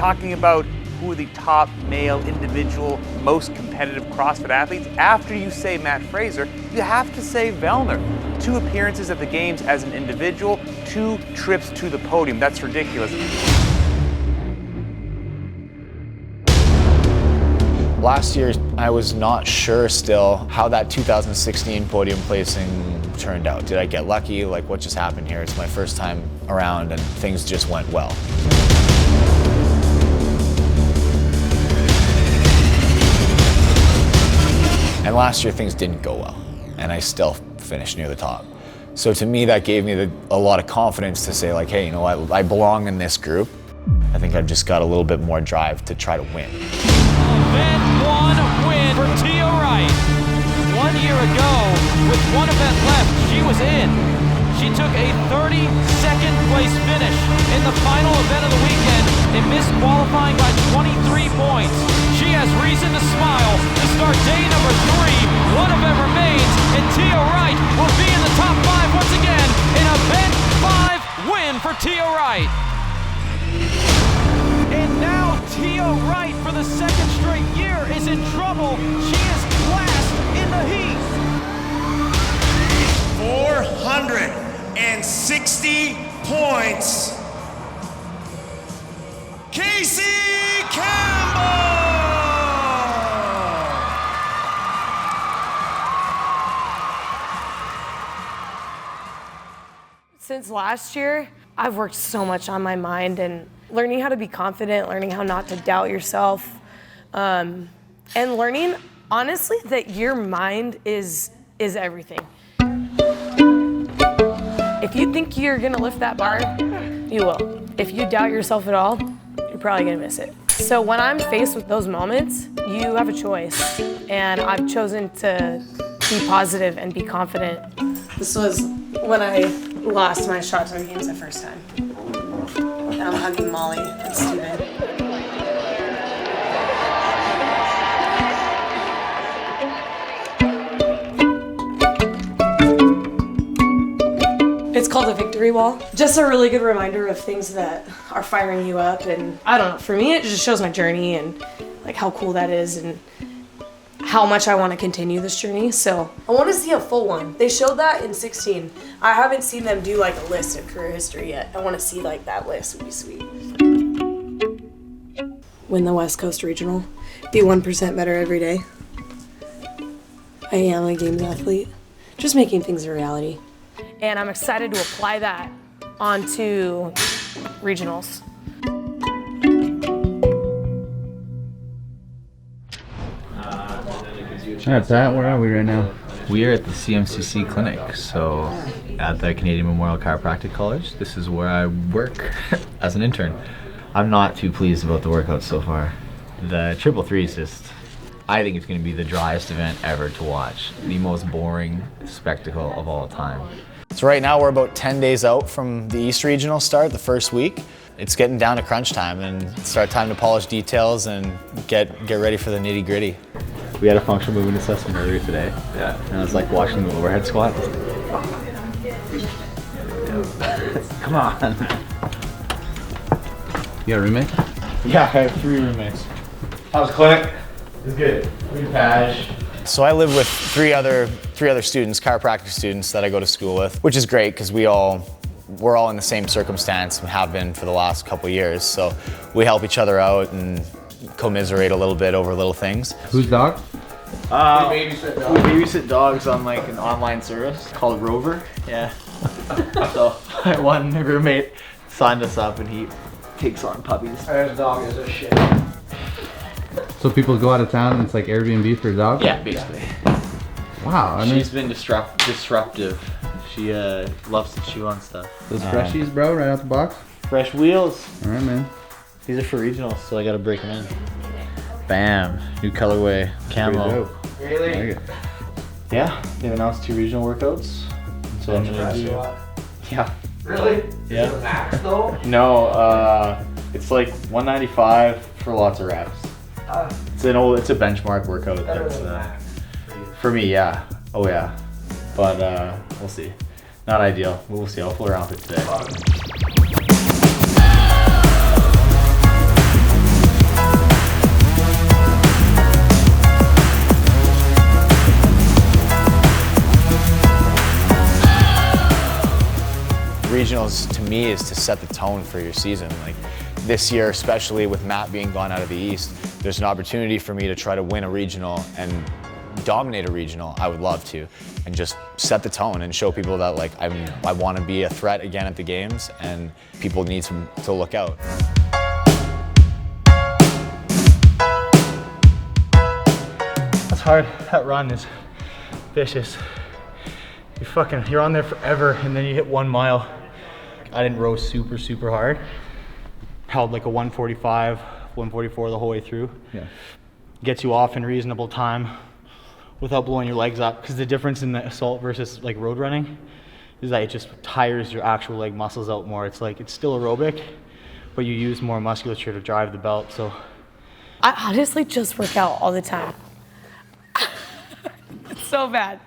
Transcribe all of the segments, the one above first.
talking about who are the top male individual most competitive CrossFit athletes, after you say Matt Fraser, you have to say Vellner. 2 appearances at the games as an individual, 2 trips to the podium. That's ridiculous. Last year, I was not sure still how that 2016 podium placing turned out. Did I get lucky? Like, what just happened here? It's my first time around and things just went well. And last year, things didn't go well, and I still finished near the top. So to me, that gave me a lot of confidence to say, like, hey, you know what, I belong in this group. I think I've just got a little bit more drive to try to win. Event 1 win for Tia Wright. 1 year ago, with 1 event left, she was in. She took a 32nd place finish in the final event of the weekend and missed qualifying by 23 points. She has reason to smile to start day number 3. 1 event remains, and Tia Wright will be in the top 5 once again. An event 5 win for Tia Wright. And now Tia Wright, for the 2nd straight year, is in trouble. She is last in the heat. 460 points. Casey Campbell! Since last year, I've worked so much on my mind and learning how to be confident, learning how not to doubt yourself, and learning, honestly, that your mind is everything. If you think you're gonna lift that bar, you will. If you doubt yourself at all, you're probably gonna miss it. So when I'm faced with those moments, you have a choice, and I've chosen to be positive and be confident. This was when I lost my shots on games the first time. And I'm hugging Molly and Steven. It's called a victory wall. Just a really good reminder of things that are firing you up, and I don't know, for me it just shows my journey and like how cool that is and how much I want to continue this journey. So I want to see a full one. They showed that in 16. I haven't seen them do like a list of career history yet. I want to see like that list. Would be sweet. Win the West Coast Regional. Be 1% better every day. I am a games athlete. Just making things a reality. And I'm excited to apply that onto regionals. All right, Pat, where are we right now? We are at the CMCC clinic, so at the Canadian Memorial Chiropractic College. This is where I work as an intern. I'm not too pleased about the workouts so far. The 333 is just, I think it's going to be the driest event ever to watch. The most boring spectacle of all time. So right now we're about 10 days out from the East Regional start, the first week. It's getting down to crunch time and start time to polish details and get ready for the nitty gritty. We had a functional movement assessment earlier today. Yeah. And I was like watching the overhead squat. Come on. You got a roommate? Yeah, I have 3 roommates. How's the clinic? It's good. Good patch. So I live with three other students, chiropractic students that I go to school with, which is great because we're all in the same circumstance and have been for the last couple of years. So we help each other out and commiserate a little bit over little things. Whose dog? We babysit dogs on like an online service called Rover. Yeah. So my one roommate signed us up and he takes on puppies. His dog is a shit. So people go out of town and it's like Airbnb for a dog? Yeah, basically. Wow. I mean, she's been disruptive. She loves to chew on stuff. Those freshies, bro, right out the box? Fresh wheels. All right, man. These are for regionals, so I gotta break them in. Bam, new colorway, camo. Really? Yeah, they've announced 2 regional workouts. So I'm gonna do. Yeah. Really? Yeah. Is it a max though? No, it's like 195 for lots of reps. It's a benchmark workout. That's for me, yeah. Oh yeah. But we'll see. Not ideal. We'll see. I'll fool around with it today. regionals to me is to set the tone for your season. Like this year, especially with Matt being gone out of the East, there's an opportunity for me to try to win a regional and dominate a regional. I would love to, and just set the tone and show people that like I want to be a threat again at the games, and people need to look out. That's hard. That run is vicious. You're on there forever, and then you hit 1 mile. I didn't row super hard. Held like a 145, 144 the whole way through. Yeah. Gets you off in reasonable time without blowing your legs up, because the difference in the assault versus like road running is that it just tires your actual leg muscles out more. It's like, it's still aerobic, but you use more musculature to drive the belt. So I honestly just work out all the time. It's so bad.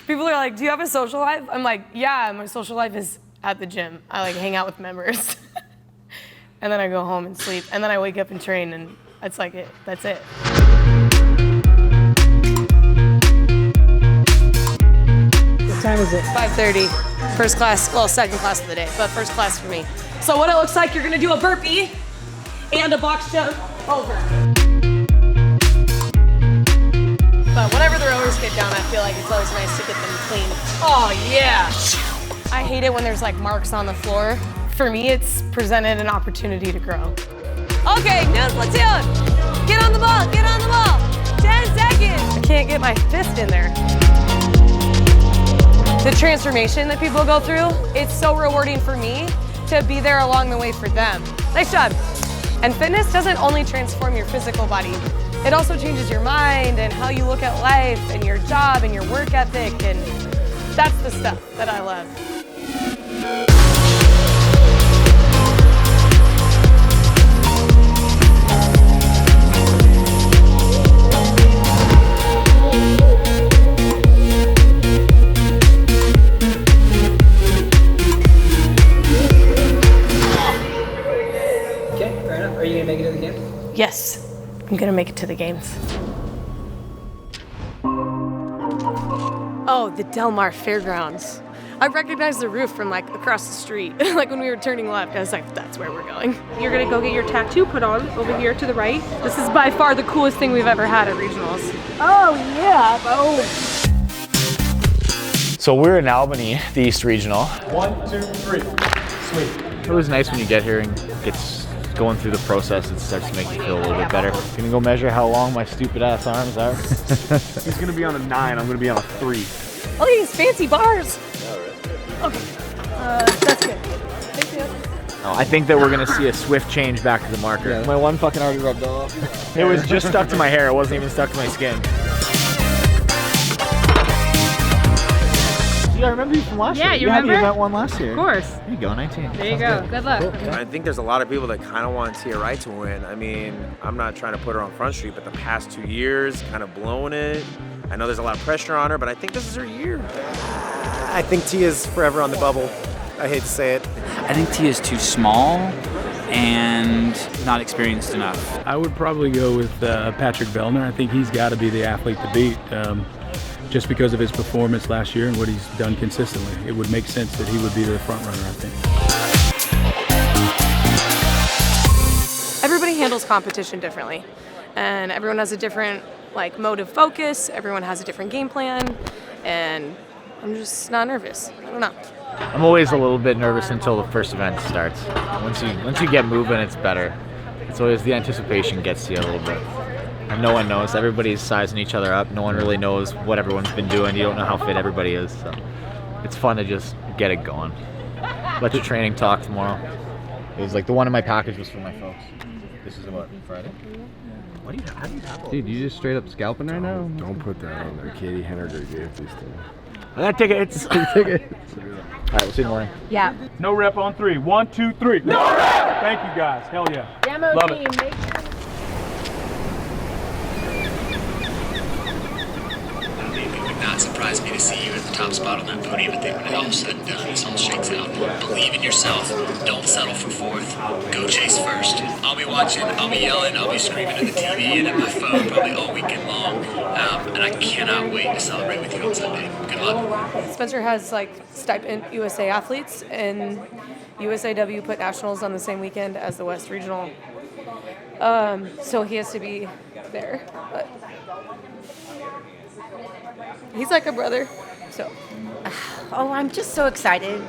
People are like, do you have a social life? I'm like, yeah, my social life is at the gym. I like hang out with members. And then I go home and sleep. And then I wake up and train, and that's like it. That's it. What time is it? 5:30. First class, well, second class of the day, but first class for me. So what it looks like, you're gonna do a burpee and a box jump over. But whenever the rowers get down, I feel like it's always nice to get them clean. Oh yeah. I hate it when there's like marks on the floor. For me, it's presented an opportunity to grow. Okay, new platoon. Get on the ball, get on the ball. 10 seconds. I can't get my fist in there. The transformation that people go through, it's so rewarding for me to be there along the way for them. Nice job. And fitness doesn't only transform your physical body, it also changes your mind and how you look at life and your job and your work ethic, and that's the stuff that I love. Okay, fair enough. Are you gonna make it to the games? Yes, I'm gonna make it to the games. Oh, the Del Mar Fairgrounds. I recognized the roof from like across the street. Like when we were turning left, I was like, that's where we're going. You're gonna go get your tattoo put on over here to the right. This is by far the coolest thing we've ever had at regionals. Oh yeah. Oh. So we're in Albany, the East Regional. 1, 2, 3. Sweet. It was nice when you get here and gets going through the process. It starts to make you feel a little bit better. Gonna go measure how long my stupid ass arms are. He's gonna be on a 9, I'm gonna be on a 3. Oh, these fancy bars. Okay, that's good. Thank you. No, I think that we're gonna see a swift change back to the marker. Yeah. My one fucking already rubbed off. It was just stuck to my hair. It wasn't even stuck to my skin. See, I remember you from last year. Yeah, you remember? had the event one last year. Of course. There you go, 19. There you go. Good luck. I think there's a lot of people that kind of want Tia Wright to win. I mean, I'm not trying to put her on Front Street, but the past 2 years, kind of blown it. I know there's a lot of pressure on her, but I think this is her year. I think Tia's forever on the bubble. I hate to say it. I think Tia's too small and not experienced enough. I would probably go with Pat Vellner. I think he's got to be the athlete to beat. Just because of his performance last year and what he's done consistently. It would make sense that he would be the front runner, I think. Everybody handles competition differently, and everyone has a different like mode of focus. Everyone has a different game plan, and I'm just not nervous. I don't know. I'm always a little bit nervous until the first event starts. Once you get moving, it's better. It's always the anticipation gets to you a little bit. And no one knows. Everybody's sizing each other up. No one really knows what everyone's been doing. You don't know how fit everybody is. So it's fun to just get it going. Let your training talk tomorrow. It was like the one in my package was for my folks. This is about Friday. What do you how do you have all Dude, you just straight up scalping right now? Don't put that on there. Katie Henniger gave these to me. I got tickets. Tickets. All right, we'll see you in the morning. Yeah. No rep on 3. 1, 2, 3. No rep! Thank you guys. Hell yeah. Demo Love team, it. make sure. Not surprised. inspires me to see you at the top spot on that podium at the end. When it all said and done, this all shakes out. Believe in yourself. Don't settle for fourth. Go chase first. I'll be watching. I'll be yelling. I'll be screaming at the TV and at my phone probably all weekend long. And I cannot wait to celebrate with you on Sunday. Good luck. Spencer has like stipend USA athletes, and USAW put nationals on the same weekend as the West Regional. So he has to be there. But he's like a brother, so. Oh, I'm just so excited.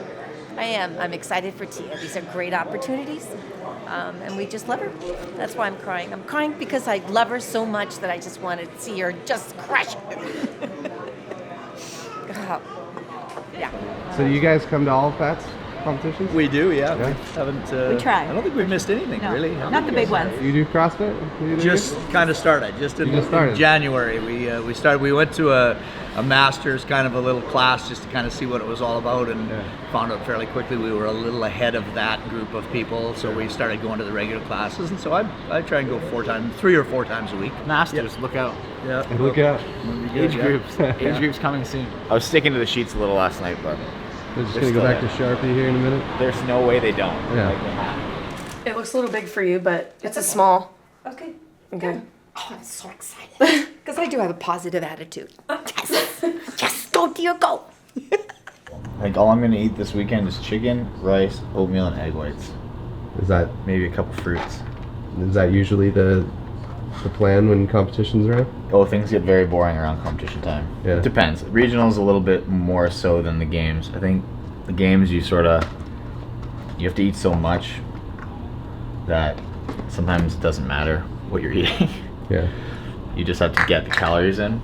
I am. I'm excited for Tia. These are great opportunities, and we just love her. That's why I'm crying. I'm crying because I love her so much that I just want to see her just crush it. Yeah. So do you guys come to all Pat's competitions? We do, yeah. Yeah. We haven't. We try. I don't think we've missed anything, No, really. not the big ones. You do CrossFit? Just kind of started. Just in January. We started. We went to a master's, kind of a little class, just to kind of see what it was all about, and found out fairly quickly we were a little ahead of that group of people. So we started going to the regular classes, and so I try and go 3 or 4 times a week. Masters, look out. Yeah. Look out. Age groups coming soon. I was sticking to the sheets a little last night, but they're just gonna go back to Sharpie here in a minute. There's no way they don't. Yeah. It looks a little big for you, but it's a small. Okay. Okay. Oh, I'm so excited because I do have a positive attitude. Yes, yes, go Tia, go. I think all I'm gonna eat this weekend is chicken, rice, oatmeal, and egg whites. Is that maybe a couple fruits? Is that usually the plan when competition's around? Oh, things get very boring around competition time. Yeah. It depends. Regionals a little bit more so than the games. I think the games you have to eat so much that sometimes it doesn't matter what you're eating. Yeah. You just have to get the calories in.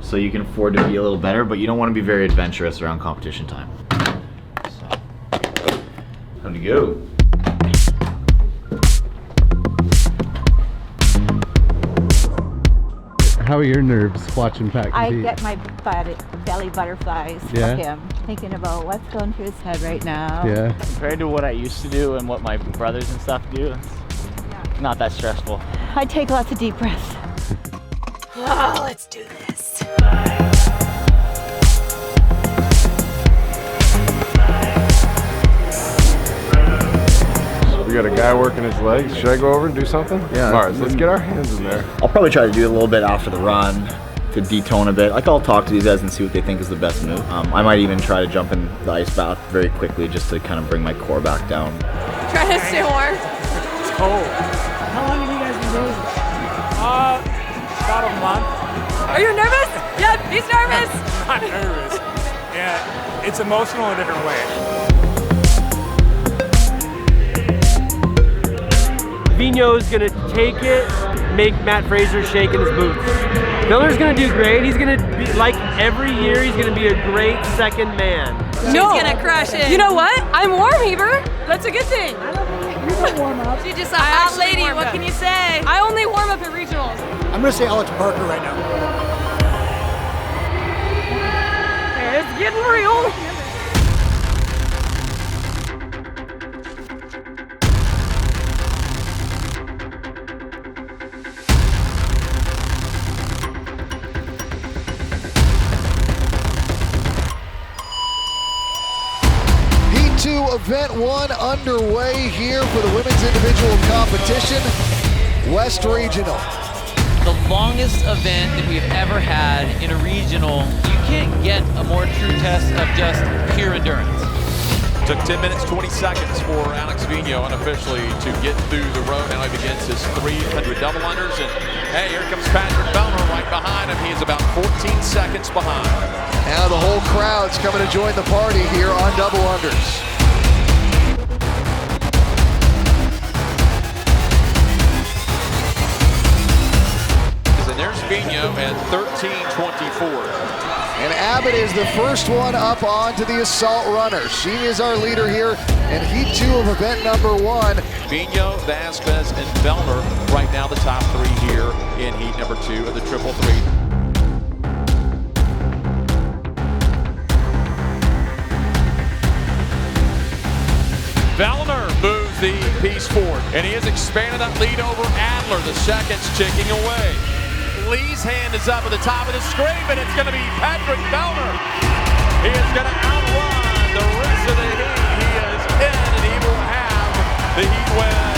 So you can afford to be a little better, but you don't want to be very adventurous around competition time. So, time to go. How are your nerves watching Pat I compete? get my belly butterflies Yeah? from him, thinking about what's going through his head right now. Yeah. Compared to what I used to do and what my brothers and stuff do, it's not that stressful. I take lots of deep breaths. Oh, let's do this. We got a guy working his legs. Should I go over and do something? Yeah. Mars, let's get our hands in there. I'll probably try to do a little bit after the run to detone a bit. Like, I'll talk to these guys and see what they think is the best move. I might even try to jump in the ice bath very quickly just to kind of bring my core back down. Try to stay warm. It's cold. How long have you guys been doing this? About a month. Are you nervous? Yep, he's nervous. I'm not nervous. Yeah, it's emotional in a different way. Vino's gonna take it, make Matt Fraser shake in his boots. Vellner's gonna do great. He's gonna be, like every year, he's gonna be a great second man. She's gonna crush it. You know what? I'm warm, Heber. That's a good thing. You don't warm up. She just a hot lady. What can you say? I only warm up at regionals. I'm gonna say Alex Parker right now. It's getting real. Event 1 underway here for the women's individual competition, West Regional. The longest event that we've ever had in a regional. You can't get a more true test of just pure endurance. Took 10 minutes, 20 seconds for Alex Vino unofficially to get through the road. Now he begins his 300 double unders. And hey, here comes Patrick Vellner right behind him. He is about 14 seconds behind. Now the whole crowd's coming to join the party here on double unders. And there's Vino at 13:24. And Abbott is the first one up onto the assault runner. She is our leader here in Heat 2 of event number 1. Vino, Vasquez, and Vellner right now the top 3 here in Heat number 2 of the triple three. Vellner moves the piece forward, and he has expanded that lead over Adler. The seconds ticking away. Lee's hand is up at the top of the screen, but it's going to be Patrick Vellner. He is going to outrun the rest of the heat. He is in, and he will have the heat win.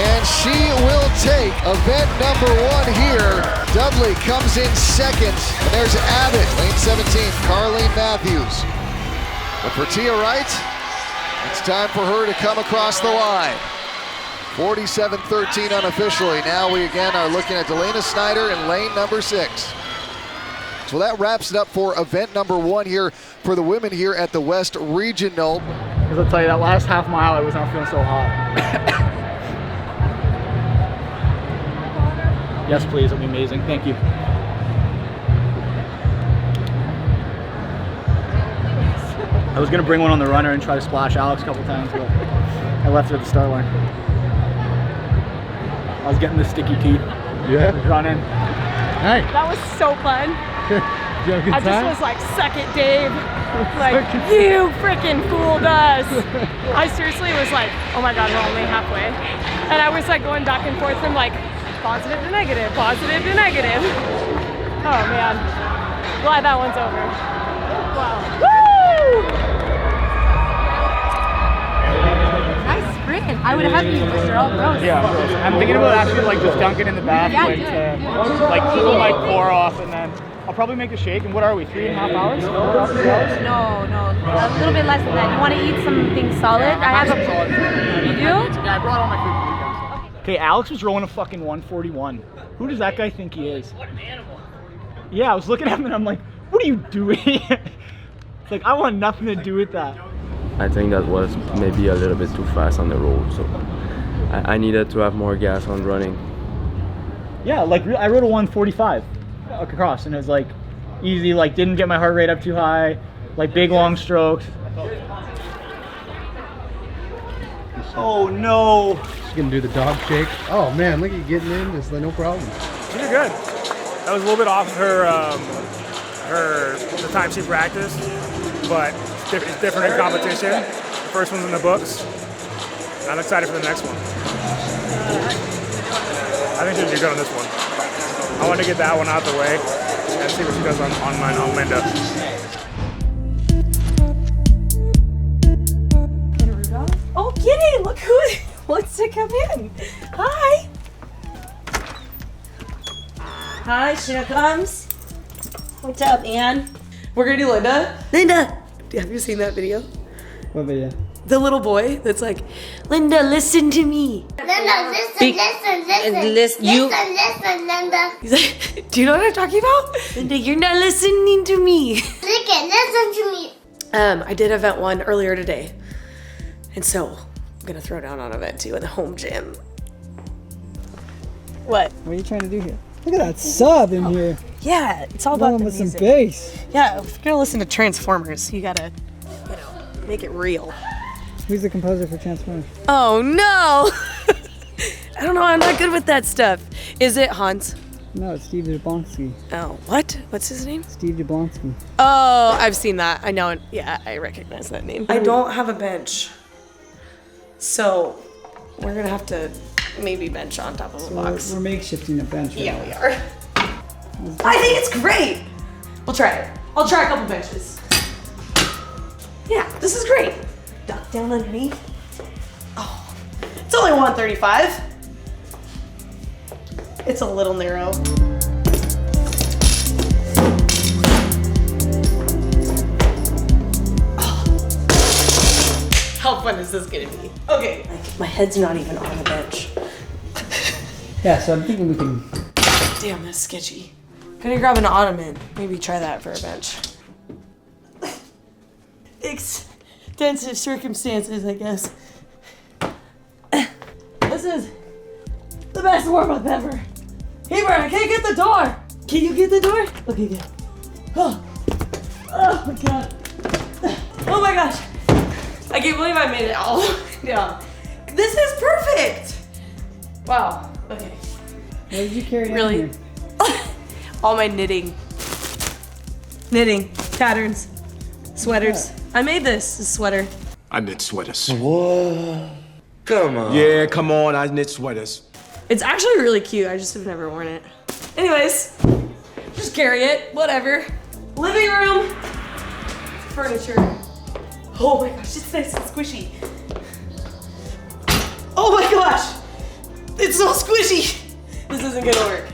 And she will take event number 1 here. Dudley comes in second. And there's Abbott, lane 17, Carleen Matthews. But for Tia Wright, it's time for her to come across the line. 47-13 unofficially. Now we again are looking at Delana Snyder in lane number 6. So that wraps it up for event number 1 here for the women here at the West Regional. Because I'll tell you, that last half mile I was not feeling so hot. Yes, please. That'd be amazing. Thank you. I was going to bring one on the runner and try to splash Alex a couple times, but I left her at the start line. I was getting the sticky teeth. Yeah. Running. Hey. That was so fun. Did you have a good I time? just was like, suck it, Dave. Like, you freaking fooled us. I seriously was like, oh my God, we're only halfway. And I was like going back and forth from like positive to negative, positive to negative. Oh man, glad that one's over. Wow. Woo! Nice sprint. I would have had you just all gross. Yeah, gross. I'm thinking about actually like just dunking in the bath, like cool my core off, and then I'll probably make a shake. And what are we, 3.5 hours? No, a little bit less than that. You want to eat something solid? I have a. You do? Yeah, I brought all my food. Okay, Alex was rolling a fucking 141. Who does that guy think he is? What an animal. Yeah, I was looking at him and I'm like, what are you doing? It's like, I want nothing to do with that. I think that was maybe a little bit too fast on the road, so I needed to have more gas on running. Yeah, like I rode a 145 across and it was like easy, like didn't get my heart rate up too high, like big long strokes. Oh no! She's gonna do the dog shake. Oh man, look at you getting in. It's like no problem. She did good. That was a little bit off the time she practiced, but it's different in competition. The first one's in the books. I'm excited for the next one. I think she'll do good on this one. I want to get that one out the way and see what she does on Linda. Oh, Kitty, look who wants to come in. Hi. Hi, she comes. What's up, Ann? We're gonna do Linda. Linda, have you seen that video? What video? The little boy that's like, Linda, listen to me. Linda, listen, Linda. He's like, do you know what I'm talking about? Linda, you're not listening to me. Listen to me. I did event 1 earlier today. And so I'm gonna throw down on event 2 in the home gym. What? What are you trying to do here? Look at that sub in here. Yeah, it's all about the with music. some bass. Yeah, if you're gonna listen to Transformers, you gotta, make it real. Who's the composer for Transformers? Oh no! I don't know, I'm not good with that stuff. Is it Hans? No, it's Steve Jablonski. Oh, what? What's his name? Steve Jablonski. Oh, I've seen that. I know it. Yeah, I recognize that name. I don't have a bench. So, we're gonna have to maybe bench on top of a box. We're makeshifting a bench. Right Yeah, now. we are. I think it's great. We'll try it. I'll try a couple benches. Yeah, this is great. Duck down underneath. Oh, it's only 135. It's a little narrow. How fun is this gonna be? Okay. My head's not even on the bench. Yeah, so I'm thinking we can. Damn, that's sketchy. Gonna grab an ottoman. Maybe try that for a bench. Extensive circumstances, I guess. This is the best warm-up ever. Heber, I can't get the door. Can you get the door? Okay, good. Oh my god. Oh my gosh. I can't believe I made it all down. This is perfect. Wow. Okay. What did you carry down Really? here? All my knitting patterns, sweaters. I made this sweater. I knit sweaters. What? Come on. Yeah, come on. I knit sweaters. It's actually really cute. I just have never worn it. Anyways, just carry it, whatever. Living room, furniture. Oh my gosh, it's nice and squishy. Oh my gosh, it's so squishy. This isn't gonna work.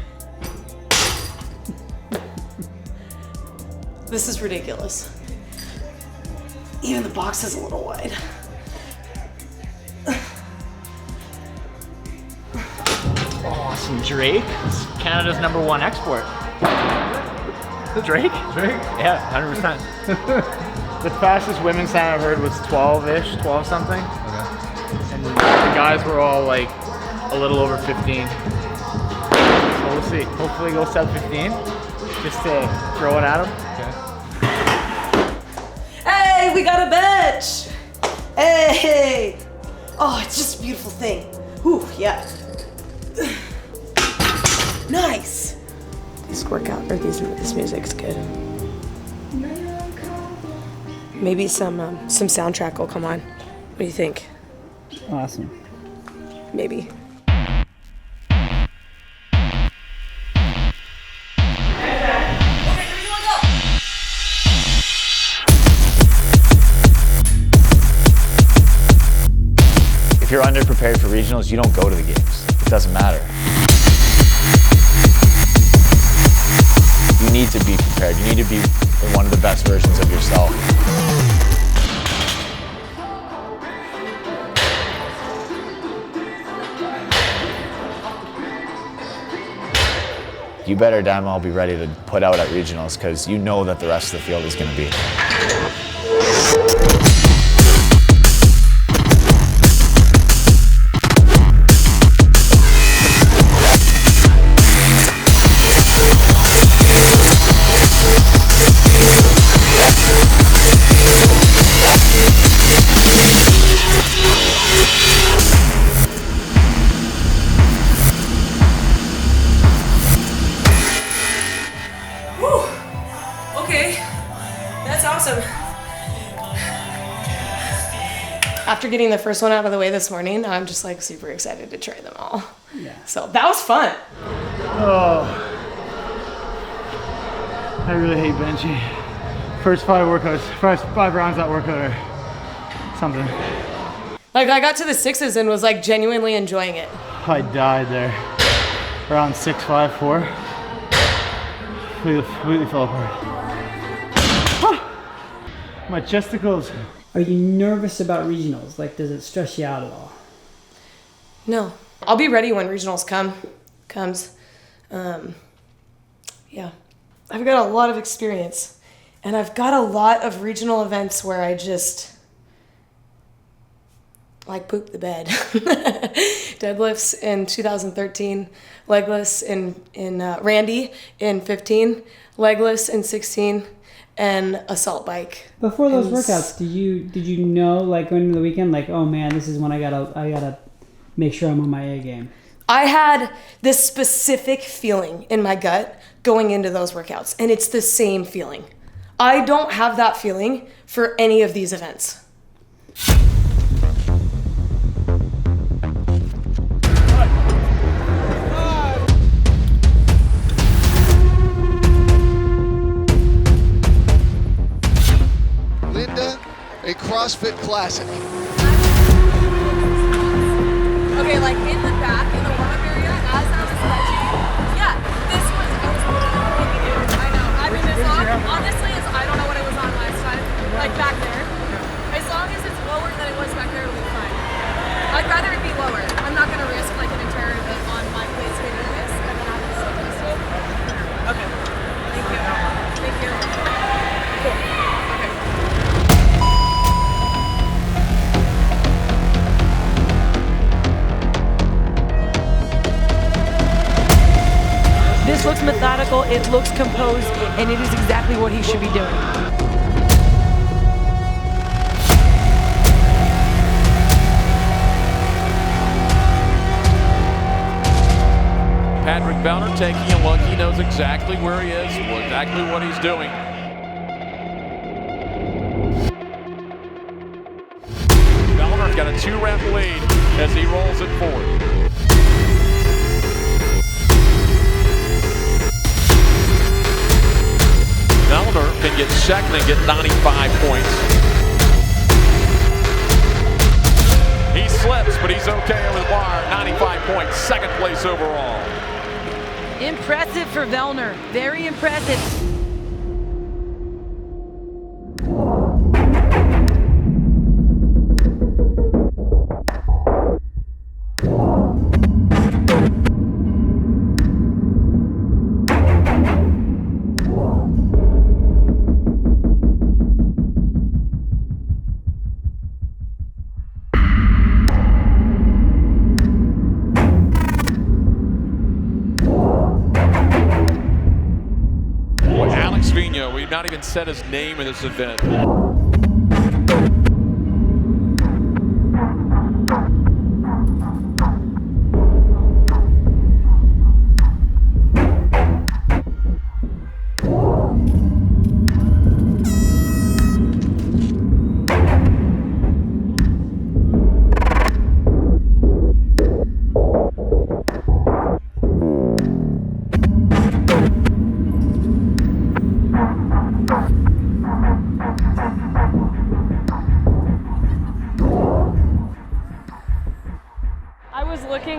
This is ridiculous. Even the box is a little wide. Oh, some Drake. It's Canada's #1 export. Drake? Yeah, 100%. The fastest women's time I've heard was 12-ish, 12 something. Okay. And the guys were all like a little over 15. So we'll see. Hopefully go sub 15, just to throw it at them. Okay. Hey, we got a bench. Hey. Oh, it's just a beautiful thing. Ooh, yeah. Nice. This workout, or this music's good. Maybe some soundtrack will come on. What do you think? Awesome. Maybe. If you're underprepared for regionals, you don't go to the games. It doesn't matter. You need to be prepared. You need to be in one of the best versions of yourself. You better damn well be ready to put out at regionals, because you know that the rest of the field is going to be. After getting the first one out of the way this morning, I'm just like super excited to try them all. Yeah. So that was fun. Oh, I really hate benching. First 5 workouts, first 5 rounds that workout are something. Like I got to the 6s and was like genuinely enjoying it. I died there. Around 6, 5, 4. Completely fell apart. My chesticles. Are you nervous about regionals? Like, does it stress you out at all? No. I'll be ready when regionals comes. Yeah. I've got a lot of experience. And I've got a lot of regional events where I just like poop the bed. Deadlifts in 2013, legless in Randy in 15, legless in 16. And assault bike. Before those workouts, did you know, like going into the weekend, like, oh man, this is when I gotta make sure I'm on my A game? I had this specific feeling in my gut going into those workouts, and it's the same feeling. I don't have that feeling for any of these events. A CrossFit Classic. Okay, like in the back, in the warm-up area, as I was stretching, yeah, this was, I was I know, I've been this long, honestly, I don't know what it was on last time, like back there. As long as it's lower than it was back there, it'll be fine. I'd rather it be lower. I'm not gonna risk like an entire event on my place hitting this, and then I'm just like, okay, thank you. Thank you. Cool. Okay. This looks methodical, it looks composed, and it is exactly what he should be doing. Pat Vellner taking a look. He knows exactly where he is, exactly what he's doing. Vellner's got a 2-rep lead as he rolls it forward. Vellner can get second and get 95 points. He slips, but he's okay over the bar. 95 points, second place overall. Impressive for Vellner. Very impressive. We've not even said his name in this event.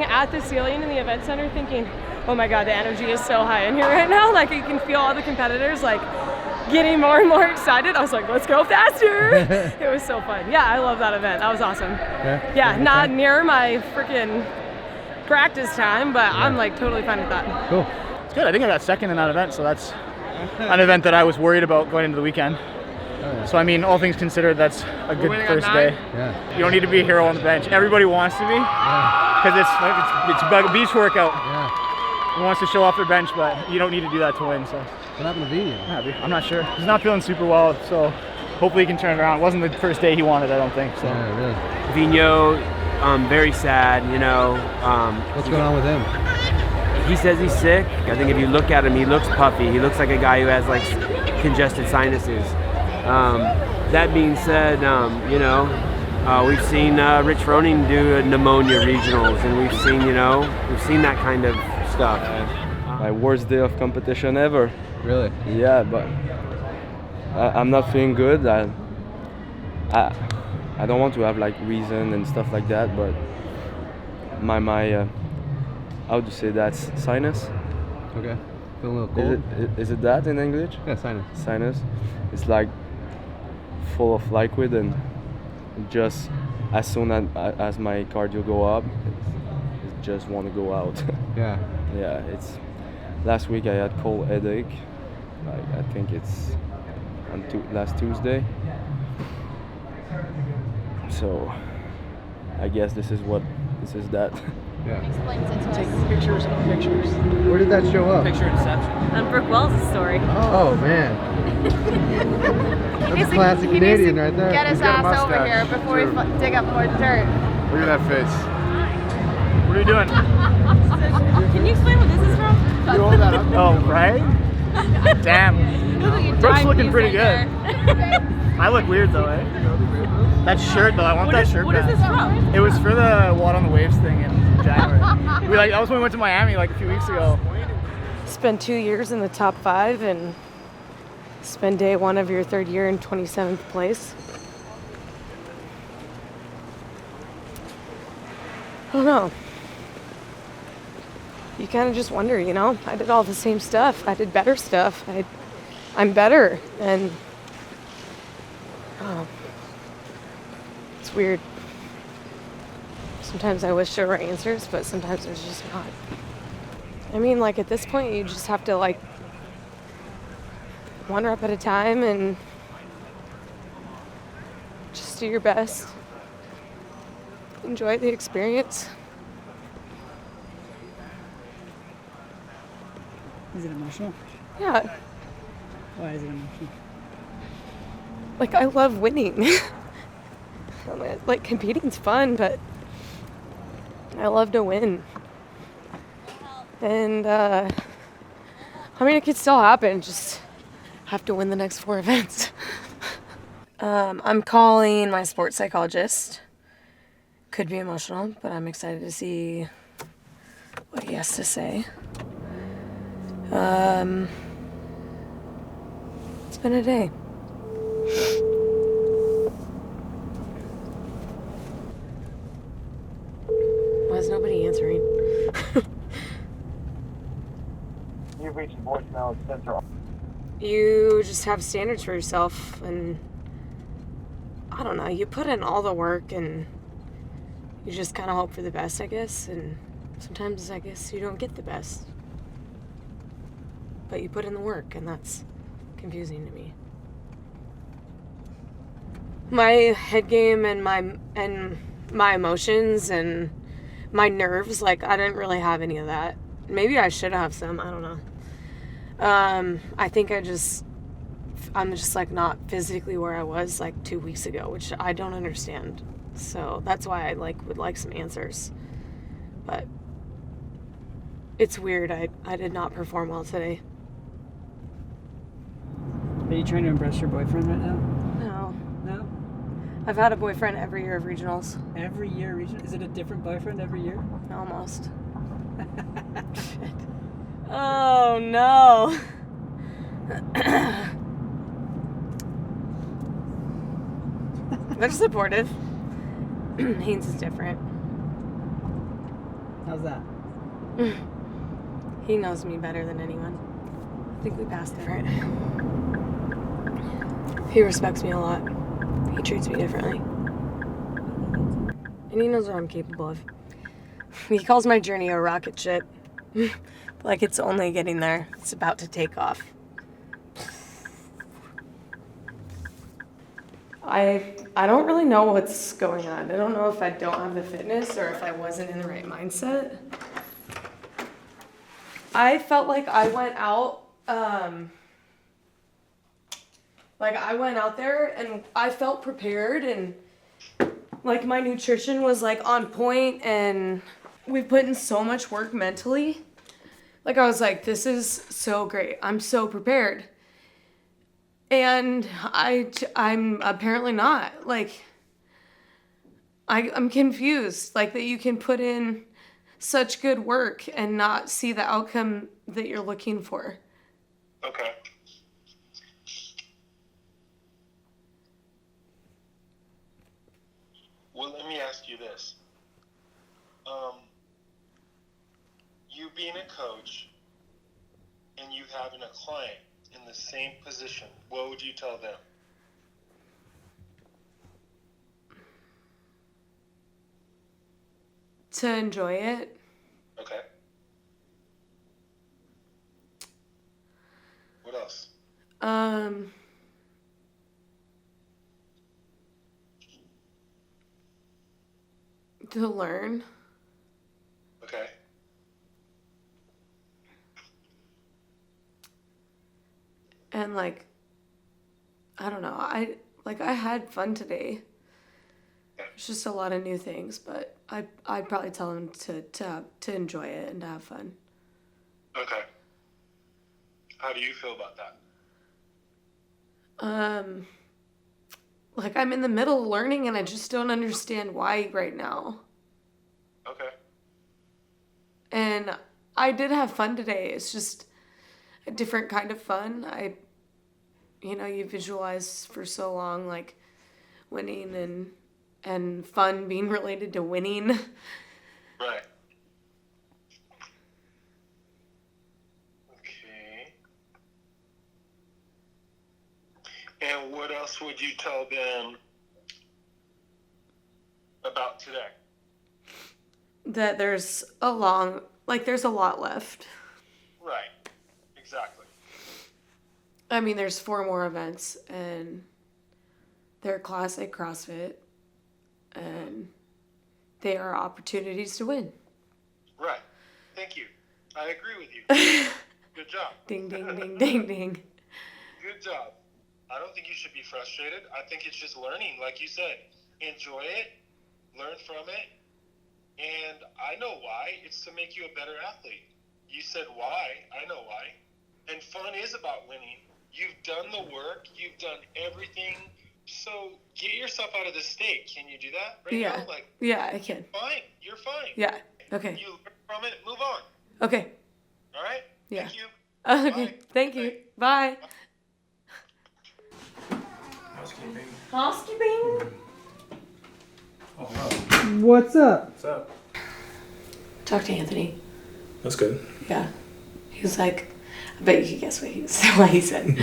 At the ceiling in the event center thinking, oh my God, the energy is so high in here right now. Like you can feel all the competitors like getting more and more excited. I was like, let's go faster. It was so fun. Yeah, I love that event. That was awesome. Yeah, not near my freaking practice time, but I'm like totally fine with that. Cool. It's good. I think I got second in that event, so that's an event that I was worried about going into the weekend. So I mean, all things considered, that's a good first day. Yeah. You don't need to be a hero on the bench. Everybody wants to be, because it's a beach workout. He wants to show off their bench, but you don't need to do that to win. So what happened to Vino? I'm not sure. He's not feeling super well, so hopefully he can turn it around. It wasn't the first day he wanted, I don't think. So. Yeah, really. Vino, very sad. You know. What's going on with him? He says he's sick. I think if you look at him, he looks puffy. He looks like a guy who has like congested sinuses. That being said, you know, we've seen Rich Froning do pneumonia regionals, and we've seen that kind of stuff. My worst day of competition ever. Really? Yeah, but I'm not feeling good. I don't want to have like reason and stuff like that, but my how to say that, sinus? Okay. Feeling a little cold? Is it that in English? Yeah, sinus. Sinus. It's like full of liquid, and just as soon as my cardio go up, it just want to go out. Yeah. Yeah, it's last week I had cold headache. Like I think it's on last Tuesday. So I guess this is that. Yeah. Take pictures of pictures. Where did that show up? Picture inception. On Brooke Wells' story. Oh man. That's a classic Canadian right there. Get his ass over here before we dig up more dirt. Look at that face. What are you doing? Can you explain what this is from? You hold that up. Oh, right? Damn. Brooke's looking pretty good. I look weird though, eh? That shirt though, I want that shirt back. What is this from? It was for the Watt on the Waves thing in January. That was when we went to Miami like a few weeks ago. Spend 2 years in the top 5 and spend day 1 of your 3rd year in 27th place. I don't know. You kind of just wonder, you know? I did all the same stuff. I did better stuff. I'm better, and it's weird. Sometimes I wish there were answers, but sometimes there's just not. I mean, like at this point, you just have to like 1 rep at a time and just do your best. Enjoy the experience. Is it emotional? Yeah. Why is it emotional? Like, I love winning. Like, competing's fun, but I love to win. And, I mean, it could still happen, just have to win the next 4 events. I'm calling my sports psychologist. Could be emotional, but I'm excited to see what he has to say. It's been a day. Why is nobody answering? You've reached voicemail center. You just have standards for yourself, and I don't know, you put in all the work and you just kind of hope for the best, I guess, and sometimes I guess you don't get the best. But you put in the work, and that's confusing to me. My head game and my emotions and my nerves, like, I didn't really have any of that. Maybe I should have some, I don't know. I think I'm just like not physically where I was like 2 weeks ago, which I don't understand. So that's why I would like some answers. But it's weird. I did not perform well today. Are you trying to impress your boyfriend right now? No. No? I've had a boyfriend every year of regionals. Every year regional? Is it a different boyfriend every year? Almost. Shit. Oh no. They're supportive. Haynes is different. How's that? He knows me better than anyone. I think we passed it right. He respects me a lot. He treats me differently. And he knows what I'm capable of. He calls my journey a rocket ship. Like it's only getting there. It's about to take off. I don't really know what's going on. I don't know if I don't have the fitness or if I wasn't in the right mindset. I felt like I went out, there and I felt prepared and like my nutrition was like on point and we put in so much work mentally. Like I was like, this is so great. I'm so prepared. And I'm apparently not. Like, I'm confused. Like that you can put in such good work and not see the outcome that you're looking for. Okay. Well, let me ask you this. You being a coach and you having a client in the same position, what would you tell them? To enjoy it. Okay. What else? To learn. Okay. And like, I don't know. I had fun today. It's just a lot of new things, but I'd probably tell them to enjoy it and to have fun. Okay. How do you feel about that? Like I'm in the middle of learning and I just don't understand why right now. Okay. And I did have fun today. It's just a different kind of fun. You visualize for so long, like winning and fun being related to winning. Right. Okay. And what else would you tell them about today? That there's a lot left. Right. Exactly. I mean, there's 4 more events, and they're classic CrossFit, and they are opportunities to win. Right. Thank you. I agree with you. Good job. Ding, ding, ding, ding, ding. Good job. I don't think you should be frustrated. I think it's just learning, like you said. Enjoy it, learn from it, and I know why. It's to make you a better athlete. You said why. I know why. And fun is about winning. You've done the work. You've done everything. So get yourself out of this state. Can you do that right now? Yeah, I can. Fine. You're fine. Yeah. Okay. You learn from it. Move on. Okay. All right? Yeah. Thank you. Okay. Thank you. Bye. Housekeeping. What's up? What's up? Talk to Anthony. That's good. Yeah. He was like, I bet you can guess what he said.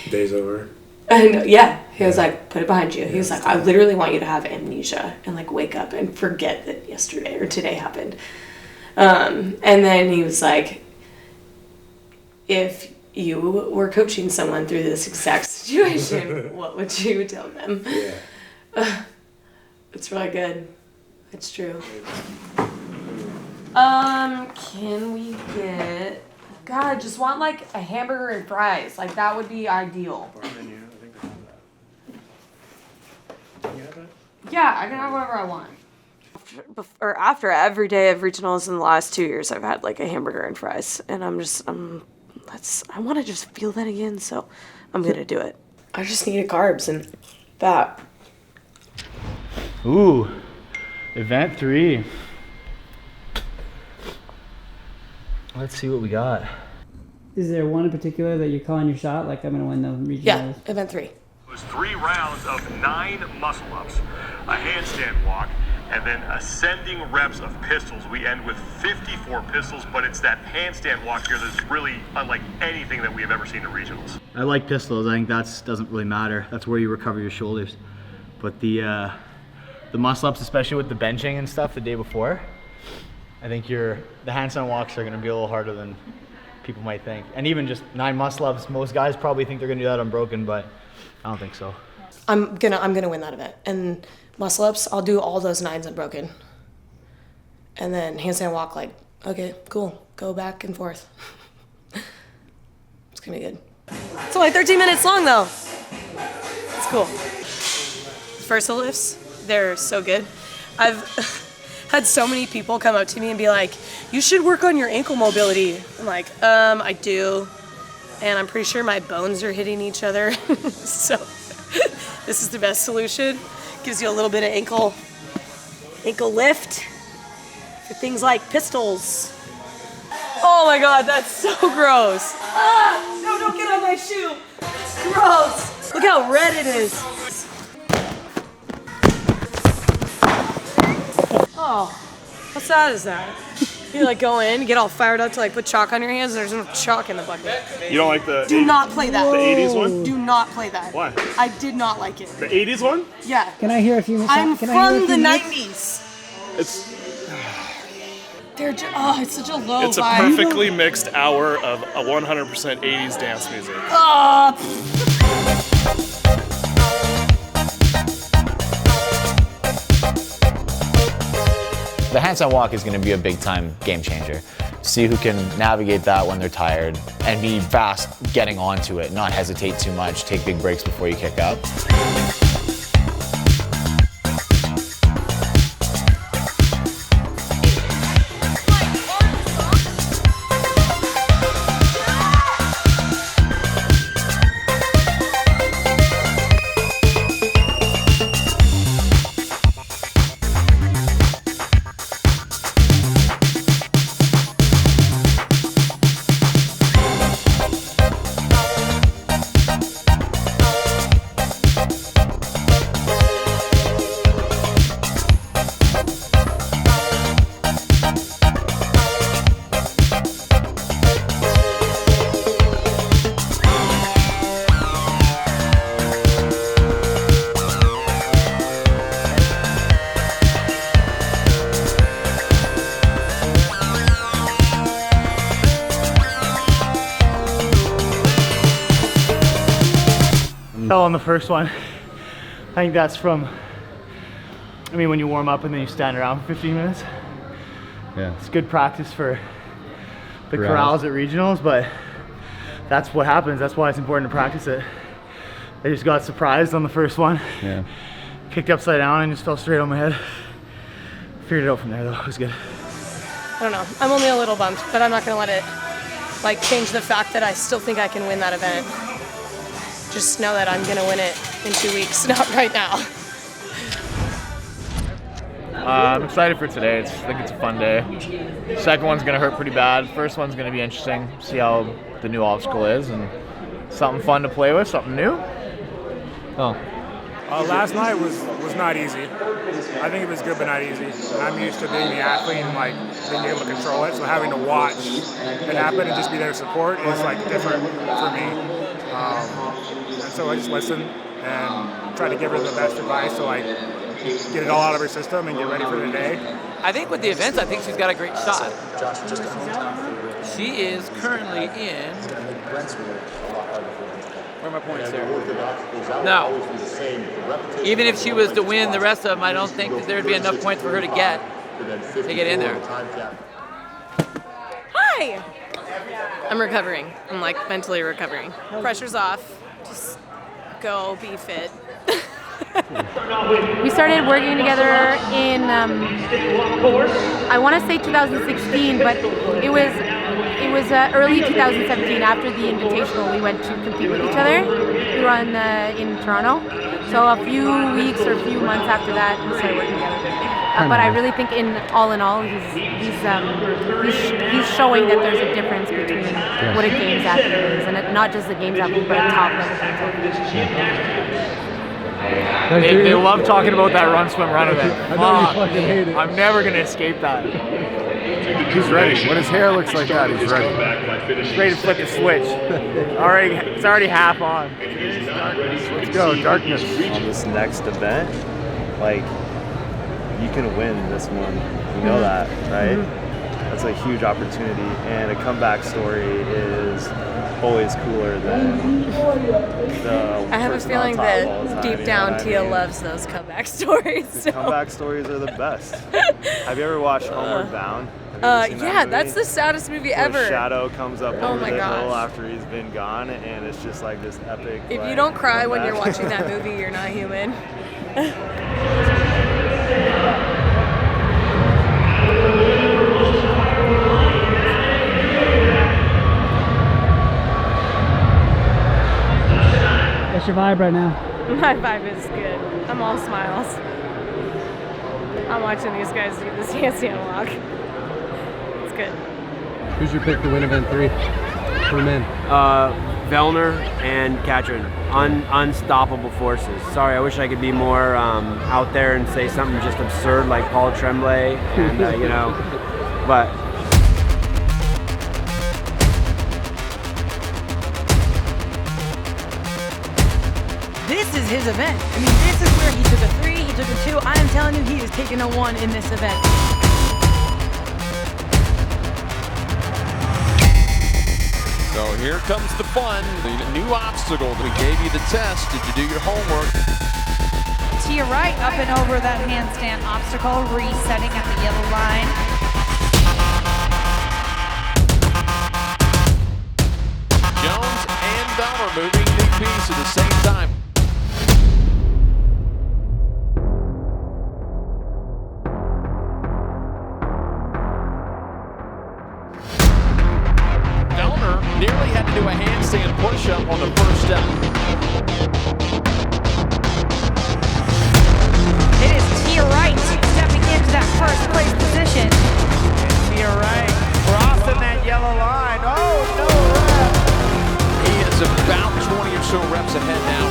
Day's over. I know, yeah. He was like, put it behind you. He was like, I literally want you to have amnesia and like wake up and forget that yesterday or today happened. And then he was like, if you were coaching someone through this exact situation, what would you tell them? Yeah. It's really good. It's true. Can we get... God, I just want like a hamburger and fries. Like that would be ideal. Yeah, I can have whatever I want. Or after every day of regionals in the last 2 years, I've had like a hamburger and fries, and I want to just feel that again, so I'm gonna do it. I just needed carbs and fat. Ooh, event 3. Let's see what we got. Is there one in particular that you're calling your shot? Like, I'm going to win the regionals? Yeah, event 3. It was 3 rounds of 9 muscle-ups, a handstand walk, and then ascending reps of pistols. We end with 54 pistols, but it's that handstand walk here that's really unlike anything that we have ever seen in regionals. I like pistols. I think that doesn't really matter. That's where you recover your shoulders. But the muscle-ups, especially with the benching and stuff the day before, I think the handstand walks are going to be a little harder than people might think. And even just 9 muscle-ups, most guys probably think they're going to do that unbroken, but I don't think so. I'm gonna win that event. And muscle ups, I'll do all those 9s unbroken. And then handstand walk, like, okay, cool, go back and forth. It's gonna be good. It's only 13 minutes long though. It's cool. Versa lifts, they're so good. I've had so many people come up to me and be like, you should work on your ankle mobility. I'm like, I do. And I'm pretty sure my bones are hitting each other. So this is the best solution. Gives you a little bit of ankle lift for things like pistols. Oh my God, that's so gross. Ah, no, don't get on my shoe. Gross. Look how red it is. Oh, how sad is that? You like go in, get all fired up to like put chalk on your hands, and there's no chalk in the bucket. You don't like the... Do not play that. The 80s one? Do not play that. Why? I did not like it. The 80s one? Yeah. Can I hear a few? I'm can I hear a from few the minutes? 90s. It's It's such a low it's a vibe. perfectly mixed hour of a 100% 80s dance music. The handstand walk is going to be a big time game changer. See who can navigate that when they're tired and be fast getting onto it, not hesitate too much, take big breaks before you kick up. On the first one, I think that's from, when you warm up and then you stand around for 15 minutes. Yeah. It's good practice for the Corrals. corrals at regionals, but that's what happens. That's why it's important to practice it. I just got surprised on the first one. Yeah. Kicked upside down and just fell straight on my head. Figured it out from there though, it was good. I don't know. I'm only a little bummed, but I'm not gonna let it like change the fact that I still think I can win that event. Just know that I'm gonna win it in 2 weeks, not right now. I'm excited for today. I think it's a fun day. Second one's gonna hurt pretty bad. First one's gonna be interesting. See how the new obstacle is and something fun to play with, something new. Oh. Last night was not easy. I think it was good but not easy. I'm used to being the athlete and like being able to control it, so having to watch it happen and just be there to support is like different for me. And so I just listen and try to give her the best advice so I get it all out of her system and get ready for the day. I think with the events, I think she's got a great shot. She is currently in. Where are my points there? No. Even if she was to win the rest of them, I don't think that there'd be enough points for her to get in there. Hi! I'm recovering. I'm like mentally recovering. Pressure's off. Just go be fit. We started working together in, I want to say 2016, but it was early 2017 after the Invitational. We went to compete with each other. We were in Toronto. So a few weeks or a few months after that, we started working together. But I really think in all, he's showing that there's a difference between what a games athlete is, and not just a games athlete, but a top level games athlete. They love talking about that run, swim, run event. I know you fucking hate it. I'm never going to escape that. He's ready. When his hair looks like that, he's ready. He's ready to flip the switch. It's already half on. Let's go, darkness. On this next event, like, you can win this one. You know that, right? That's a huge opportunity, and a comeback story is always cooler than the I have a person feeling on top all the that time, deep down you know what I Tia mean? loves those comeback stories. So. Comeback stories are the best. Have you ever watched Homeward Bound? Have you ever seen that Yeah, movie? that's the saddest movie Where ever. Shadow comes up over my the gosh. hill after he's been gone, and it's just like this epic. If like, you don't cry when you're comeback. watching that movie, you're not human. What's your vibe right now? My vibe is good. I'm all smiles. I'm watching these guys do this handstand walk. It's good. Who's your pick to win event 3 for men? Vellner and Katrin, unstoppable forces. Sorry, I wish I could be more out there and say something just absurd like Paul Tremblay, and you know, but. This is his event. I mean, this is where he took a 3, he took a 2. I am telling you, he is taking a 1 in this event. So here comes the fun, the new obstacle. We gave you the test. Did you do your homework? Tia Wright up and over that handstand obstacle, resetting at the yellow line. Jones and Vellner moving the piece at the same time. Vellner nearly had to do a handstand push-up on the first step. It is Tia Wright stepping into that first place position. Tia Wright crossing that yellow line. Oh, no rep. He is about 20 or so reps ahead now.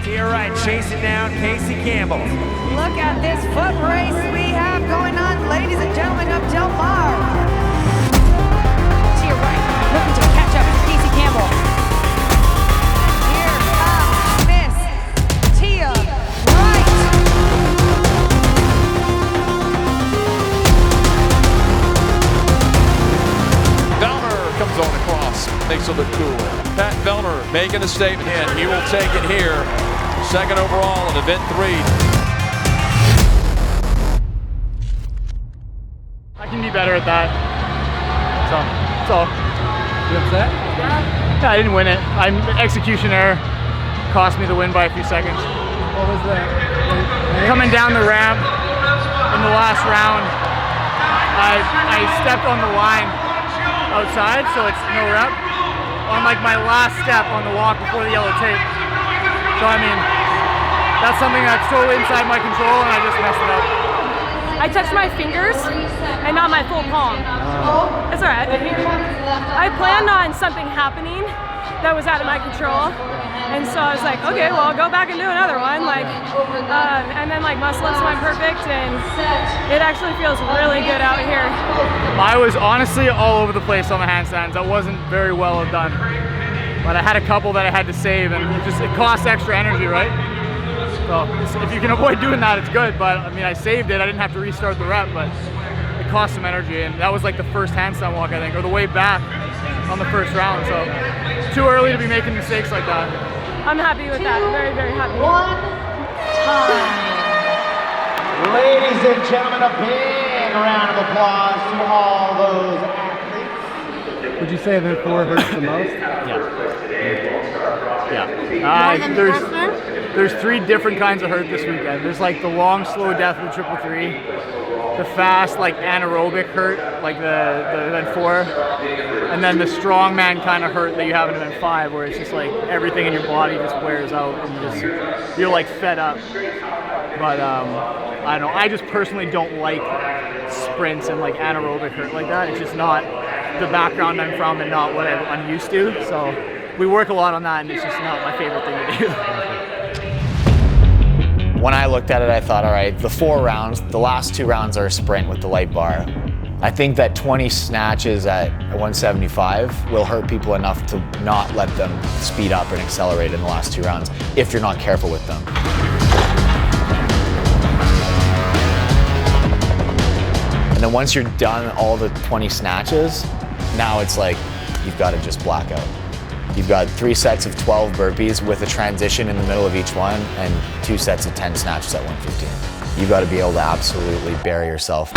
Tia Wright chasing down Casey Campbell. Look at this foot race we have going on, ladies and gentlemen of Del Mar. Tia Wright looking to catch up with Casey Campbell. Here comes Miss Tia Wright. Vellner comes on across, makes it look cool. Pat Vellner making a statement, and he will take it here. Second overall in event 3. I can be better at that. So, that's all. You upset? Yeah, I didn't win it. Execution error cost me the win by a few seconds. What was that? Coming down the ramp in the last round, I stepped on the line outside, so it's no rep. On like my last step on the walk before the yellow tape. So I mean, that's something that's totally inside my control, and I just messed it up. I touched my fingers and not my full palm. It's all right. I planned on something happening that was out of my control. And so I was like, okay, well, I'll go back and do another one. Like, and then like muscle ups went perfect, and it actually feels really good out here. I was honestly all over the place on the handstands. That wasn't very well done. But I had a couple that I had to save, and it costs extra energy, right? So if you can avoid doing that, it's good. But I mean, I saved it. I didn't have to restart the rep, but it cost some energy. And that was like the first handstand walk, I think, or the way back on the first round. So too early to be making mistakes like that. I'm happy with that. Very, very happy. Ladies and gentlemen, a big round of applause to all those athletes. Would you say event 4 hurts the most? Yeah. There's 3 different kinds of hurt this weekend. There's like the long, slow death of the 333, the fast, like anaerobic hurt, like the event 4, and then the strongman kind of hurt that you have in event 5, where it's just like everything in your body just wears out and you're like fed up. But I don't know. I just personally don't like sprints and like anaerobic hurt like that. It's just not the background I'm from and not what I'm used to. So we work a lot on that, and it's just not my favorite thing to do. When I looked at it, I thought, all right, the 4 rounds, the last 2 rounds are a sprint with the light bar. I think that 20 snatches at 175 will hurt people enough to not let them speed up and accelerate in the last 2 rounds if you're not careful with them. And then once you're done all the 20 snatches, now it's like you've got to just black out. You've got 3 sets of 12 burpees with a transition in the middle of each one and 2 sets of 10 snatches at 115. You've got to be able to absolutely bury yourself.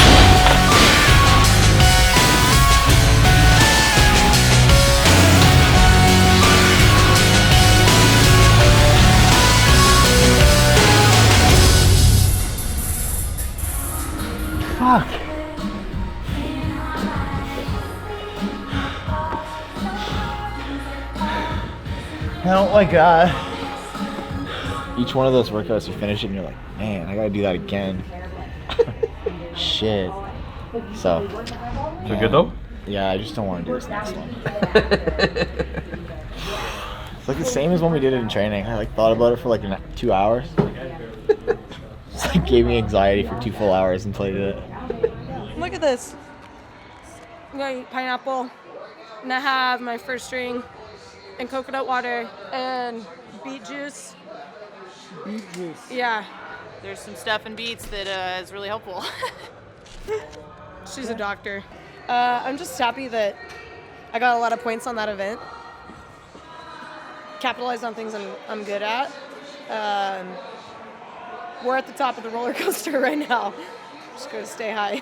Fuck. I don't like that. Each one of those workouts, you finish it and you're like, man, I gotta do that again. Shit. So. Feel good though? Yeah, I just don't want to do this next one. It's like the same as when we did it in training. I like thought about it for like 2 hours. Just like gave me anxiety for 2 full hours until I did it. Look at this. I'm gonna eat pineapple, and I have my first string and coconut water and beet juice. Beet juice. Yeah. There's some stuff in beets that is really helpful. She's a doctor. I'm just happy that I got a lot of points on that event. Capitalized on things I'm good at. We're at the top of the roller coaster right now. Just gonna stay high.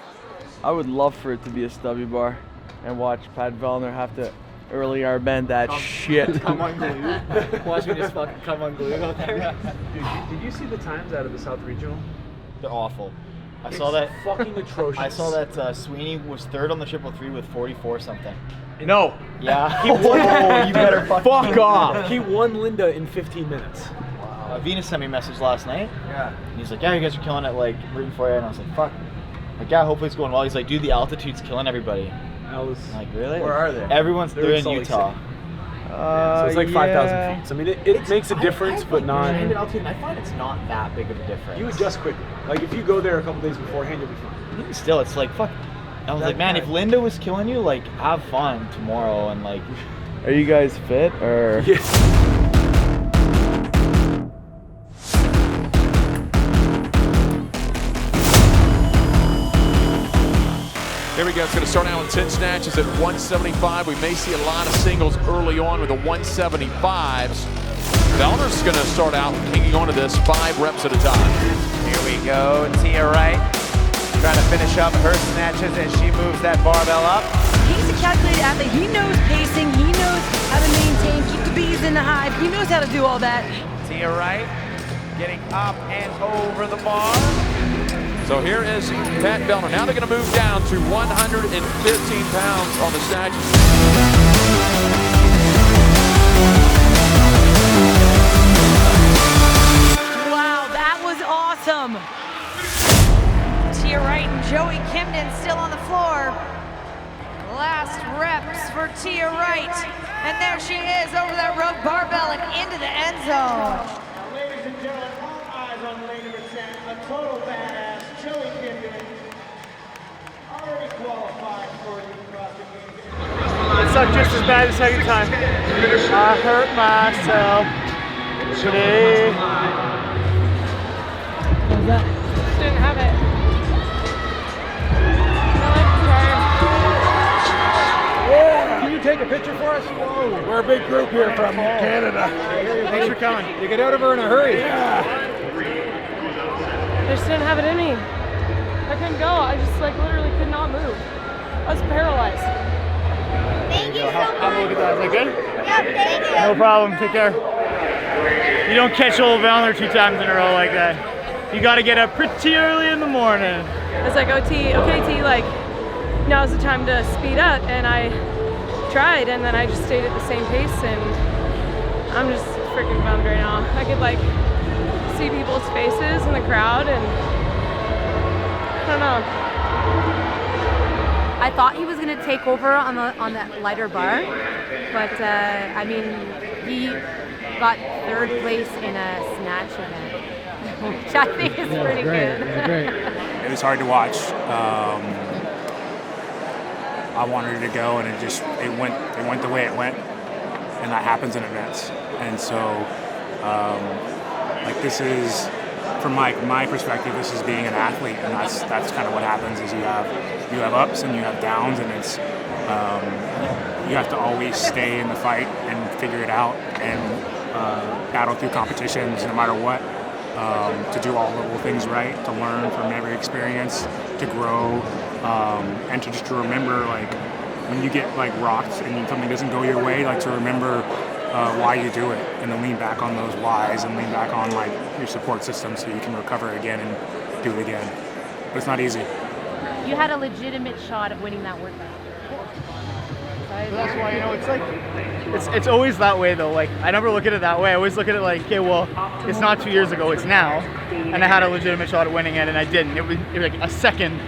I would love for it to be a stubby bar and watch Pat Vellner have to early R bend that shit. Come unglued. Watch me just fucking come unglued out there. Dude, did you see the times out of the South Regional? They're awful. I It's saw that. fucking atrocious. I saw that Sweeney was 3rd on the 333 with 44 something. No. Yeah. He won. Oh, you better fuck off. He won Linda in 15 minutes. Venus sent me a message last night. Yeah. And he's like, yeah, you guys are killing it, like, rooting for you. And I was like, fuck. Like, yeah, hopefully it's going well. He's like, dude, the altitude's killing everybody. I'm like, really? Where are they? They're in Utah. So it's like 5,000 feet. So I mean, it makes a difference, but not. Landed altitude, and I find it's not that big of a difference. You adjust quickly. Like if you go there a couple days beforehand, you'll be fine. Even still, it's like fuck. I was like, man, if Linda was killing you, like, have fun tomorrow and like. Are you guys fit or? Yes. Here we go. It's going to start out with 10 snatches at 175. We may see a lot of singles early on with the 175s. Vellner's going to start out hanging on to this 5 reps at a time. Here we go. Tia Wright trying to finish up her snatches as she moves that barbell up. He's a calculated athlete. He knows pacing. He knows how to maintain, keep the bees in the hive. He knows how to do all that. Tia Wright getting up and over the bar. So here is Pat Vellner. Now they're going to move down to 115 pounds on the snatches. Wow, that was awesome. Tia Wright and Joey Kimden still on the floor. Last reps for Tia Wright. And there she is over that rope barbell and into the end zone. Now, ladies and gentlemen, all eyes on lane number 10, a total badass, Joey Kimden, already qualified for the CrossFit Games. It sucked just as bad the second time. I hurt myself today. What was that? Just didn't have it. Can you take a picture for us? Whoa, we're a big group here from Canada. Thanks for coming. You get out of her in a hurry. I just didn't have it in me. I couldn't go. I just like literally could not move. I was paralyzed. Thank you so much. Have a look at that. Is that good? Yep, thank you. No problem. Take care. You don't catch old Vellner 2 times in a row like that. You got to get up pretty early in the morning. I was like, okay, T, like, now's the time to speed up. And I tried, and then I just stayed at the same pace, and I'm just freaking bummed right now. I could like see people's faces in the crowd, and I don't know. I thought he was going to take over on that lighter bar, but I mean, he got 3rd place in a snatch event, which I think is pretty good. It was hard to watch. I wanted it to go, and it went the way it went, and that happens in events. And so, like, this is, from my perspective, this is being an athlete, and that's kind of what happens. Is you have ups and you have downs, and it's you have to always stay in the fight and figure it out and battle through competitions no matter what. To do all the little things right, to learn from every experience, to grow, and to just to remember, like, when you get like rocked and something doesn't go your way, like to remember why you do it, and then lean back on those whys and lean back on like your support system so you can recover again and do it again. But it's not easy. You had a legitimate shot of winning that workout. That's why, you know, it's like, it's always that way though. Like, I never look at it that way. I always look at it like, okay, well, it's not 2 years ago, it's now. And I had a legitimate shot at winning it, and I didn't. It was like a second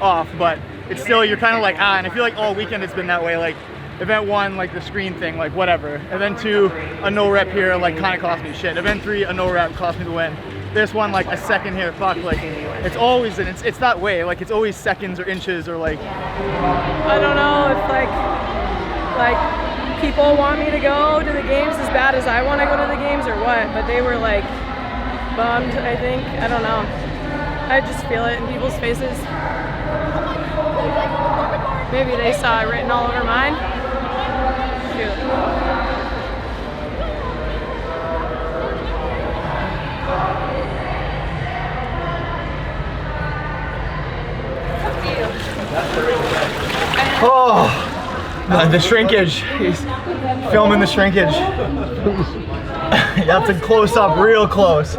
off, but it's still, you're kind of like, and I feel like all weekend it's been that way. Like, event 1, like the screen thing, like whatever. Event 2, a no rep here, like kind of cost me shit. Event 3, a no rep cost me the win. This one, like a second here, fuck, like, it's always, and it's that way. Like, it's always seconds or inches or like. I don't know if like people want me to go to the games as bad as I want to go to the games or what, but they were like bummed, I think. I don't know. I just feel it in people's faces. Maybe they saw it written all over mine. Shoot. Oh, the shrinkage. He's filming the shrinkage. You have to close up real close.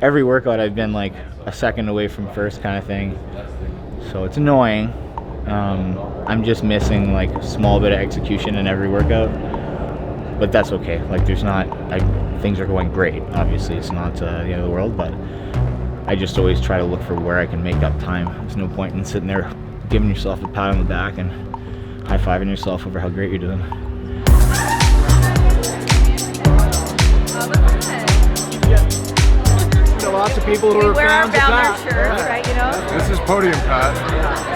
Every workout I've been like a second away from first kind of thing. So it's annoying. I'm just missing like a small bit of execution in every workout. But that's okay. Like there's not, things are going great. Obviously it's not the end of the world, but I just always try to look for where I can make up time. There's no point in sitting there giving yourself a pat on the back and high-fiving yourself over how great you're doing. Lots of people who are wear our fans of Vellner Pat. shirts, right, you know? This is podium Pat.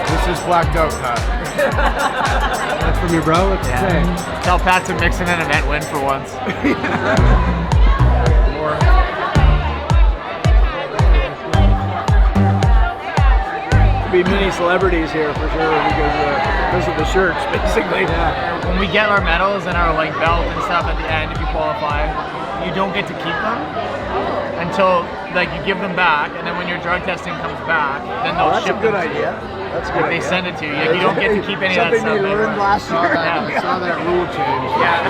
This is blacked out Pat. That's from your bro? What's it say? Tell Pat to mix in an event win for once. Be mini celebrities here for sure because of the shirts, basically. Yeah. When we get our medals and our like belt and stuff at the end, if you qualify, you don't get to keep them until like you give them back, and then when your drug testing comes back, then they'll ship them. That's a good idea. That's good. They send it to you. You don't get to keep any of that stuff. Something you learned last year. I saw that rule change. Yeah.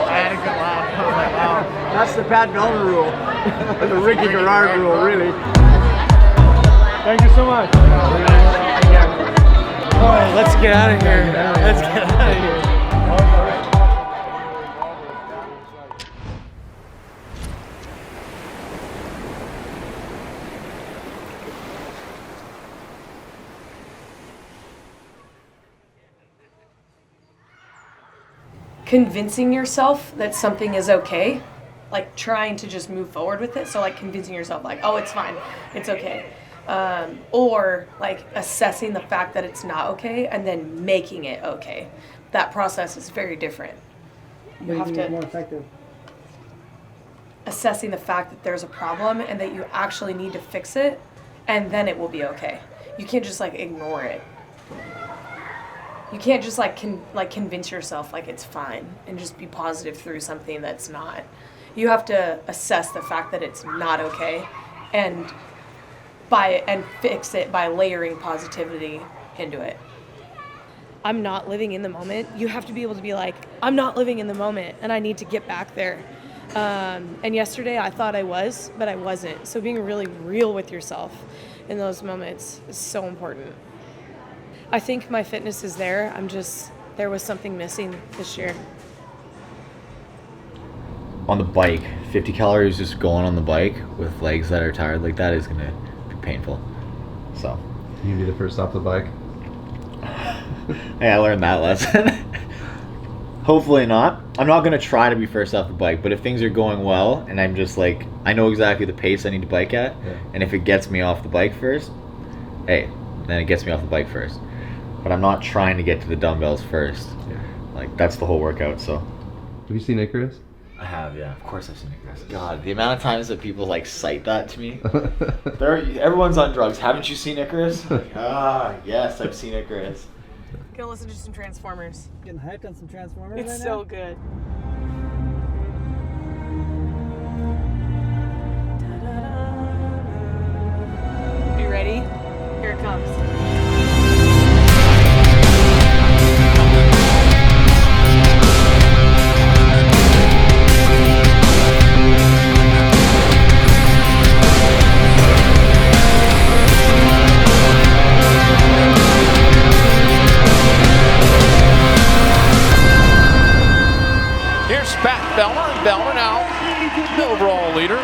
I had a good laugh. I was like, wow. That's the Pat Vellner rule. The Ricky Garrard rule, really. Thank you so much. All right, let's get out of here. Let's get out of here. convincing yourself that something is okay, like trying to just move forward with it. So like convincing yourself like, oh, it's fine, it's okay. Or like assessing the fact that it's not okay and then making it okay. That process is very different. You have to more effective. Assessing the fact that there's a problem and that you actually need to fix it, and then it will be okay. You can't just like ignore it. You can't just like convince yourself like it's fine and just be positive through something that's not. You have to assess the fact that it's not okay, and fix it by layering positivity into it. I'm not living in the moment. You have to be able to be like, I'm not living in the moment and I need to get back there. And yesterday I thought I was, but I wasn't. So being really real with yourself in those moments is so important. I think my fitness is there. There was something missing this year. On the bike, 50 calories just going on the bike with legs that are tired like that is going to be painful. So. You can be the first off the bike. Hey, I learned that lesson. Hopefully not. I'm not going to try to be first off the bike, but if things are going well and I'm just like, I know exactly the pace I need to bike at, and if it gets me off the bike first, hey, then it gets me off the bike first. But I'm not trying to get to the dumbbells first. Yeah. Like, that's the whole workout, so. Have you seen Icarus? I have, yeah. Of course I've seen Icarus. God, the amount of times that people like cite that to me. Everyone's on drugs. Haven't you seen Icarus? Yes, I've seen Icarus. Gonna listen to some Transformers. Getting hyped on some Transformers. It's right so now? good. Are you ready? Here it comes. Pat Vellner. Vellner now, the overall leader,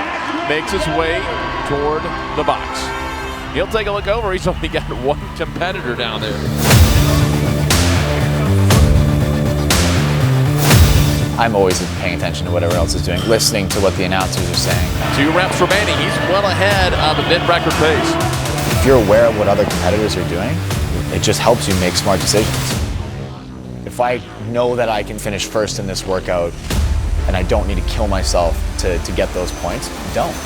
makes his way toward the box. He'll take a look over. He's only got one competitor down there. I'm always paying attention to what everyone else is doing, listening to what the announcers are saying. 2 reps remaining. He's well ahead of the mid-record pace. If you're aware of what other competitors are doing, it just helps you make smart decisions. If I know that I can finish first in this workout and I don't need to kill myself to get those points, don't.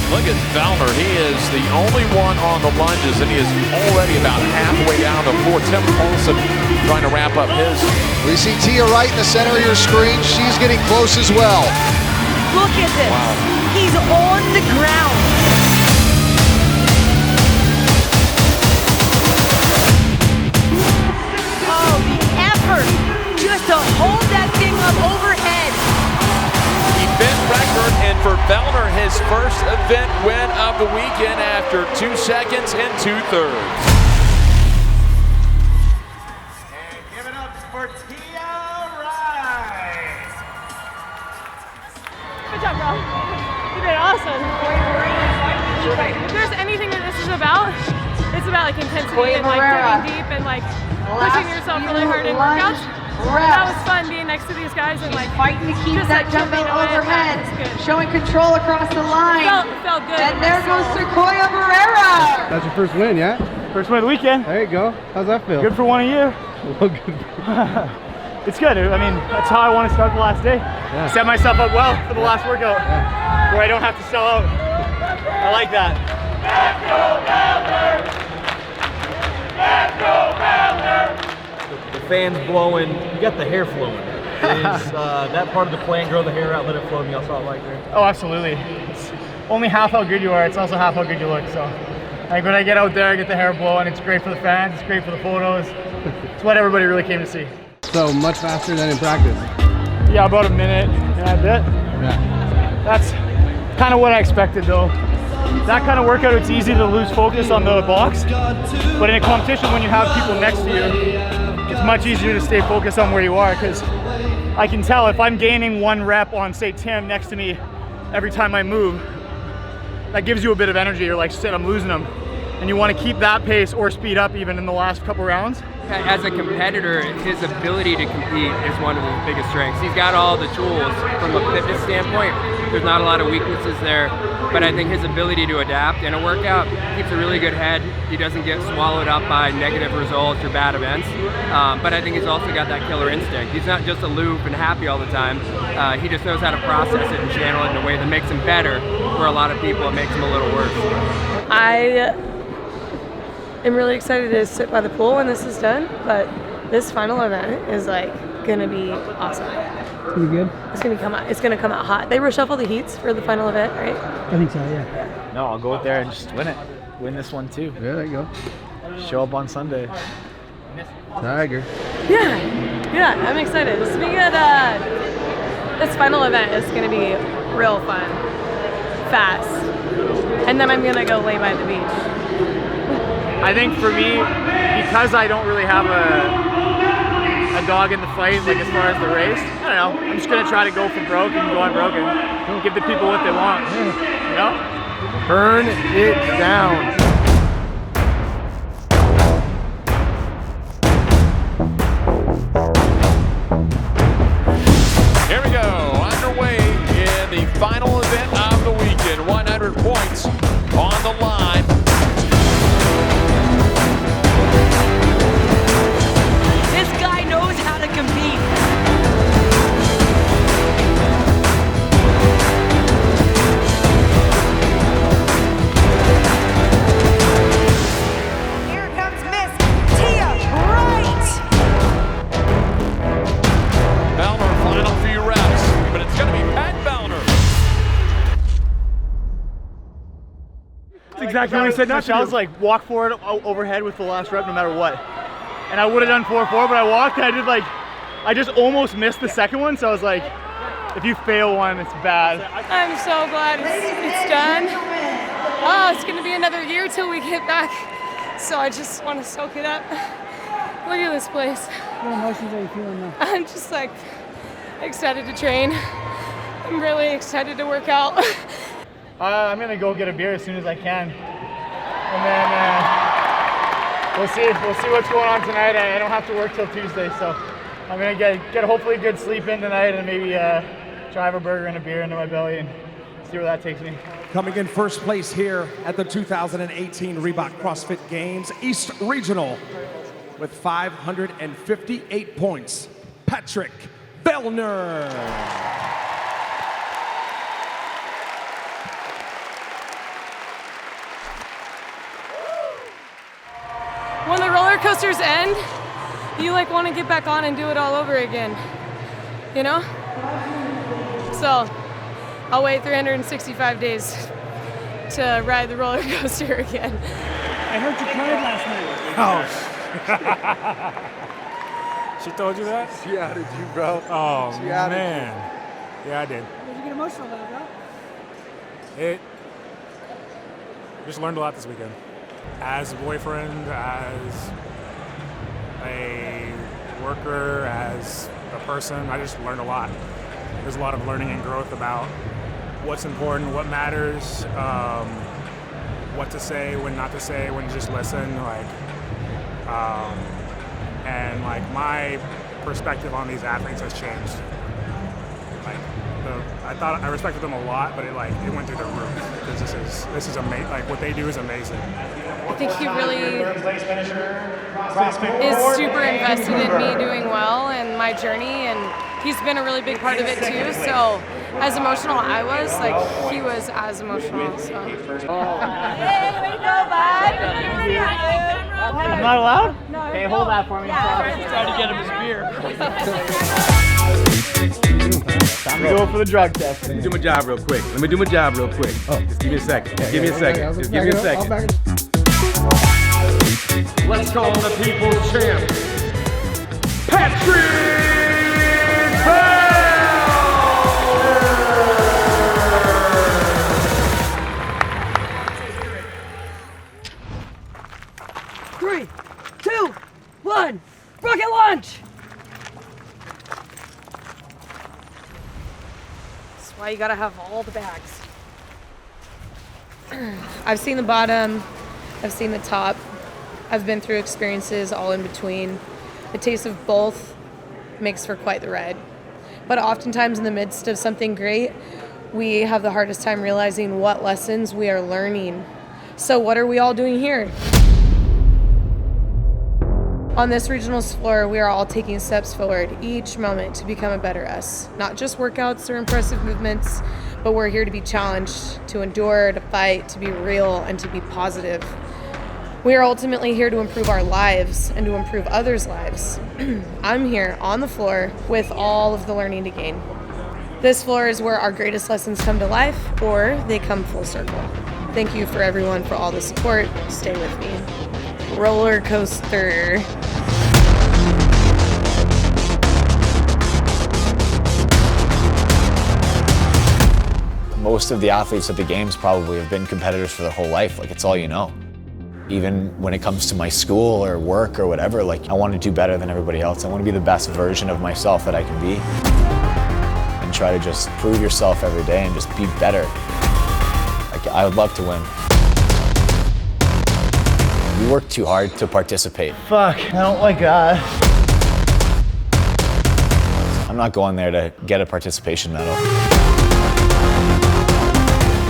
Look at Vellner. He is the only one on the lunges, and he is already about halfway down the floor. Tim Paulson trying to wrap up his. We see Tia Wright in the center of your screen. She's getting close as well. Look at this. Wow. He's on the ground. Oh, the effort just to hold that thing up overhead. Event record, and for Vellner, his first event win of the weekend after 2 seconds and 2/3. And give it up for Tia Wright. Good job, bro. You did awesome. If there's anything that this is about, it's about like intensity and like digging deep and like pushing yourself really hard in workouts. That was fun being next to these guys and like fighting to keep just that like dumbbell chipping away. overhead, It was good. showing control across the line. Felt good. And there goes Sequoia Barrera. That's your first win, yeah? First win of the weekend. There you go. How's that feel? Good for one a year. Well, good. It's good. I mean, that's how I want to start the last day. Yeah. Set myself up well for the last workout, where I don't have to sell out. I like that. Let's go, Vellner! Let's go, Vellner! The fan's blowing. You got the hair flowing. Is that part of the plan? Grow the hair out, let it flow. You also like there. Oh, absolutely. It's only half how good you are. It's also half how good you look. So, like when I get out there, I get the hair blowing. It's great for the fans. It's great for the photos. It's what everybody really came to see. So much faster than in practice. Yeah, about a minute and a bit. Yeah. That's kind of what I expected, though. That kind of workout, it's easy to lose focus on the box, but in a competition when you have people next to you, it's much easier to stay focused on where you are, because I can tell if I'm gaining 1 rep on, say, Tim next to me every time I move, that gives you a bit of energy. You're like, shit, I'm losing them. and you want to keep that pace or speed up even in the last couple rounds? As a competitor, his ability to compete is one of his biggest strengths. He's got all the tools from a fitness standpoint. There's not a lot of weaknesses there, but I think his ability to adapt in a workout keeps a really good head. He doesn't get swallowed up by negative results or bad events, but I think he's also got that killer instinct. He's not just aloof and happy all the time. He just knows how to process it and channel it in a way that makes him better, where a lot of people it makes him a little worse. I am really excited to sit by the pool when this is done, but this final event is like gonna be awesome. It's gonna be good. It's gonna come out hot. They reshuffle the heats for the final event, right? I think so, yeah. No, I'll go out there and just win it. Win this one too. Yeah, there you go. Show up on Sunday. Tiger. Yeah, I'm excited. This will be good. This final event is gonna be real fun, fast, and then I'm gonna go lay by the beach. I think for me, because I don't really have a dog in the fight, like as far as the race, I don't know, I'm just gonna try to go for broke and go unbroken. Give the people what they want, you know? Burn it down. Here we go, underway in the final event of the weekend. 100 points on the line. This guy knows how to compete. Here comes Miss Tia Wright. Vellner, final few reps, but it's going to be Pat Vellner. That's exactly what he said not to do. I was like, walk forward overhead with the last rep no matter what. And I would have done 4-4, but I walked and I just almost missed the second one, so I was like, if you fail one, it's bad. I'm so glad it's done. Oh, it's gonna be another year till we get back. So I just want to soak it up. Look at this place. What emotions are you feeling now? I'm just like excited to train. I'm really excited to work out. I'm gonna go get a beer as soon as I can. And then we'll see what's going on tonight. I don't have to work till Tuesday, so I'm gonna get hopefully good sleep in tonight and maybe drive a burger and a beer into my belly and see where that takes me. Coming in first place here at the 2018 Reebok CrossFit Games East Regional with 558 points, Patrick Vellner. When the roller coasters end, you like want to get back on and do it all over again, you know? So I'll wait 365 days to ride the roller coaster again. I heard you cried last night. Oh. She told you that? She outed you, bro. Oh, She outed man. Yeah, I did. Did you get emotional about it, bro? Just learned a lot this weekend. As a boyfriend, as a worker, as a person, I just learned a lot. There's a lot of learning and growth about what's important, what matters, what to say, when not to say, when to just listen, and my perspective on these athletes has changed. I thought I respected them a lot, but it went through the roof because this is amazing. What they do is amazing. I think he really is super invested in me doing well and my journey, and he's been a really big part of it too. So as emotional I was, he was as emotional. So. Hey, way to go, bud. I'm not allowed? No. Hey, hold that for me. Trying to get him his beer. Time to go for the drug test. Let me do my job real quick. Oh, just give me a second. Just give me a second. Just give me a second. Let's call the people's champ, Patrick Vellner! 3, 2, 1, rocket launch! That's why you gotta have all the bags. I've seen the bottom I've seen the top. I've been through experiences all in between. The taste of both makes for quite the ride. But oftentimes in the midst of something great, we have the hardest time realizing what lessons we are learning. So what are we all doing here? On this regionals floor, we are all taking steps forward each moment to become a better us. Not just workouts or impressive movements, but we're here to be challenged, to endure, to fight, to be real, and to be positive. We are ultimately here to improve our lives and to improve others' lives. I'm here on the floor with all of the learning to gain. This floor is where our greatest lessons come to life, or they come full circle. Thank you for everyone for all the support. Stay with me. Rollercoaster. Most of the athletes at the games probably have been competitors for their whole life. Like, it's all you know. Even when it comes to my school or work or whatever, like, I want to do better than everybody else. I want to be the best version of myself that I can be. And try to just prove yourself every day and just be better. Like, I would love to win. We work too hard to participate. Fuck, I don't like that. I'm not going there to get a participation medal.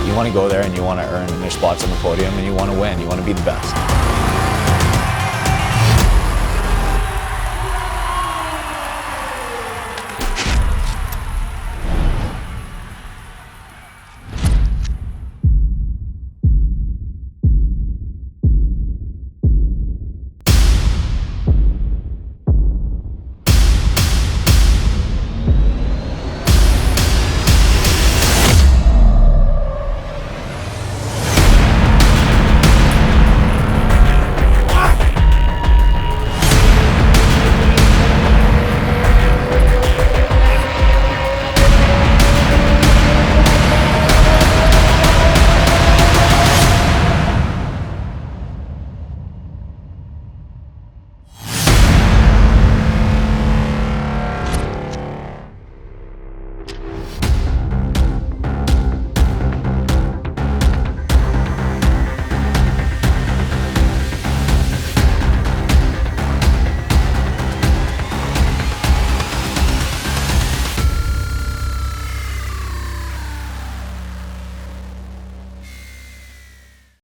You want to go there and you want to earn your spots on the podium and you want to win. You want to be the best.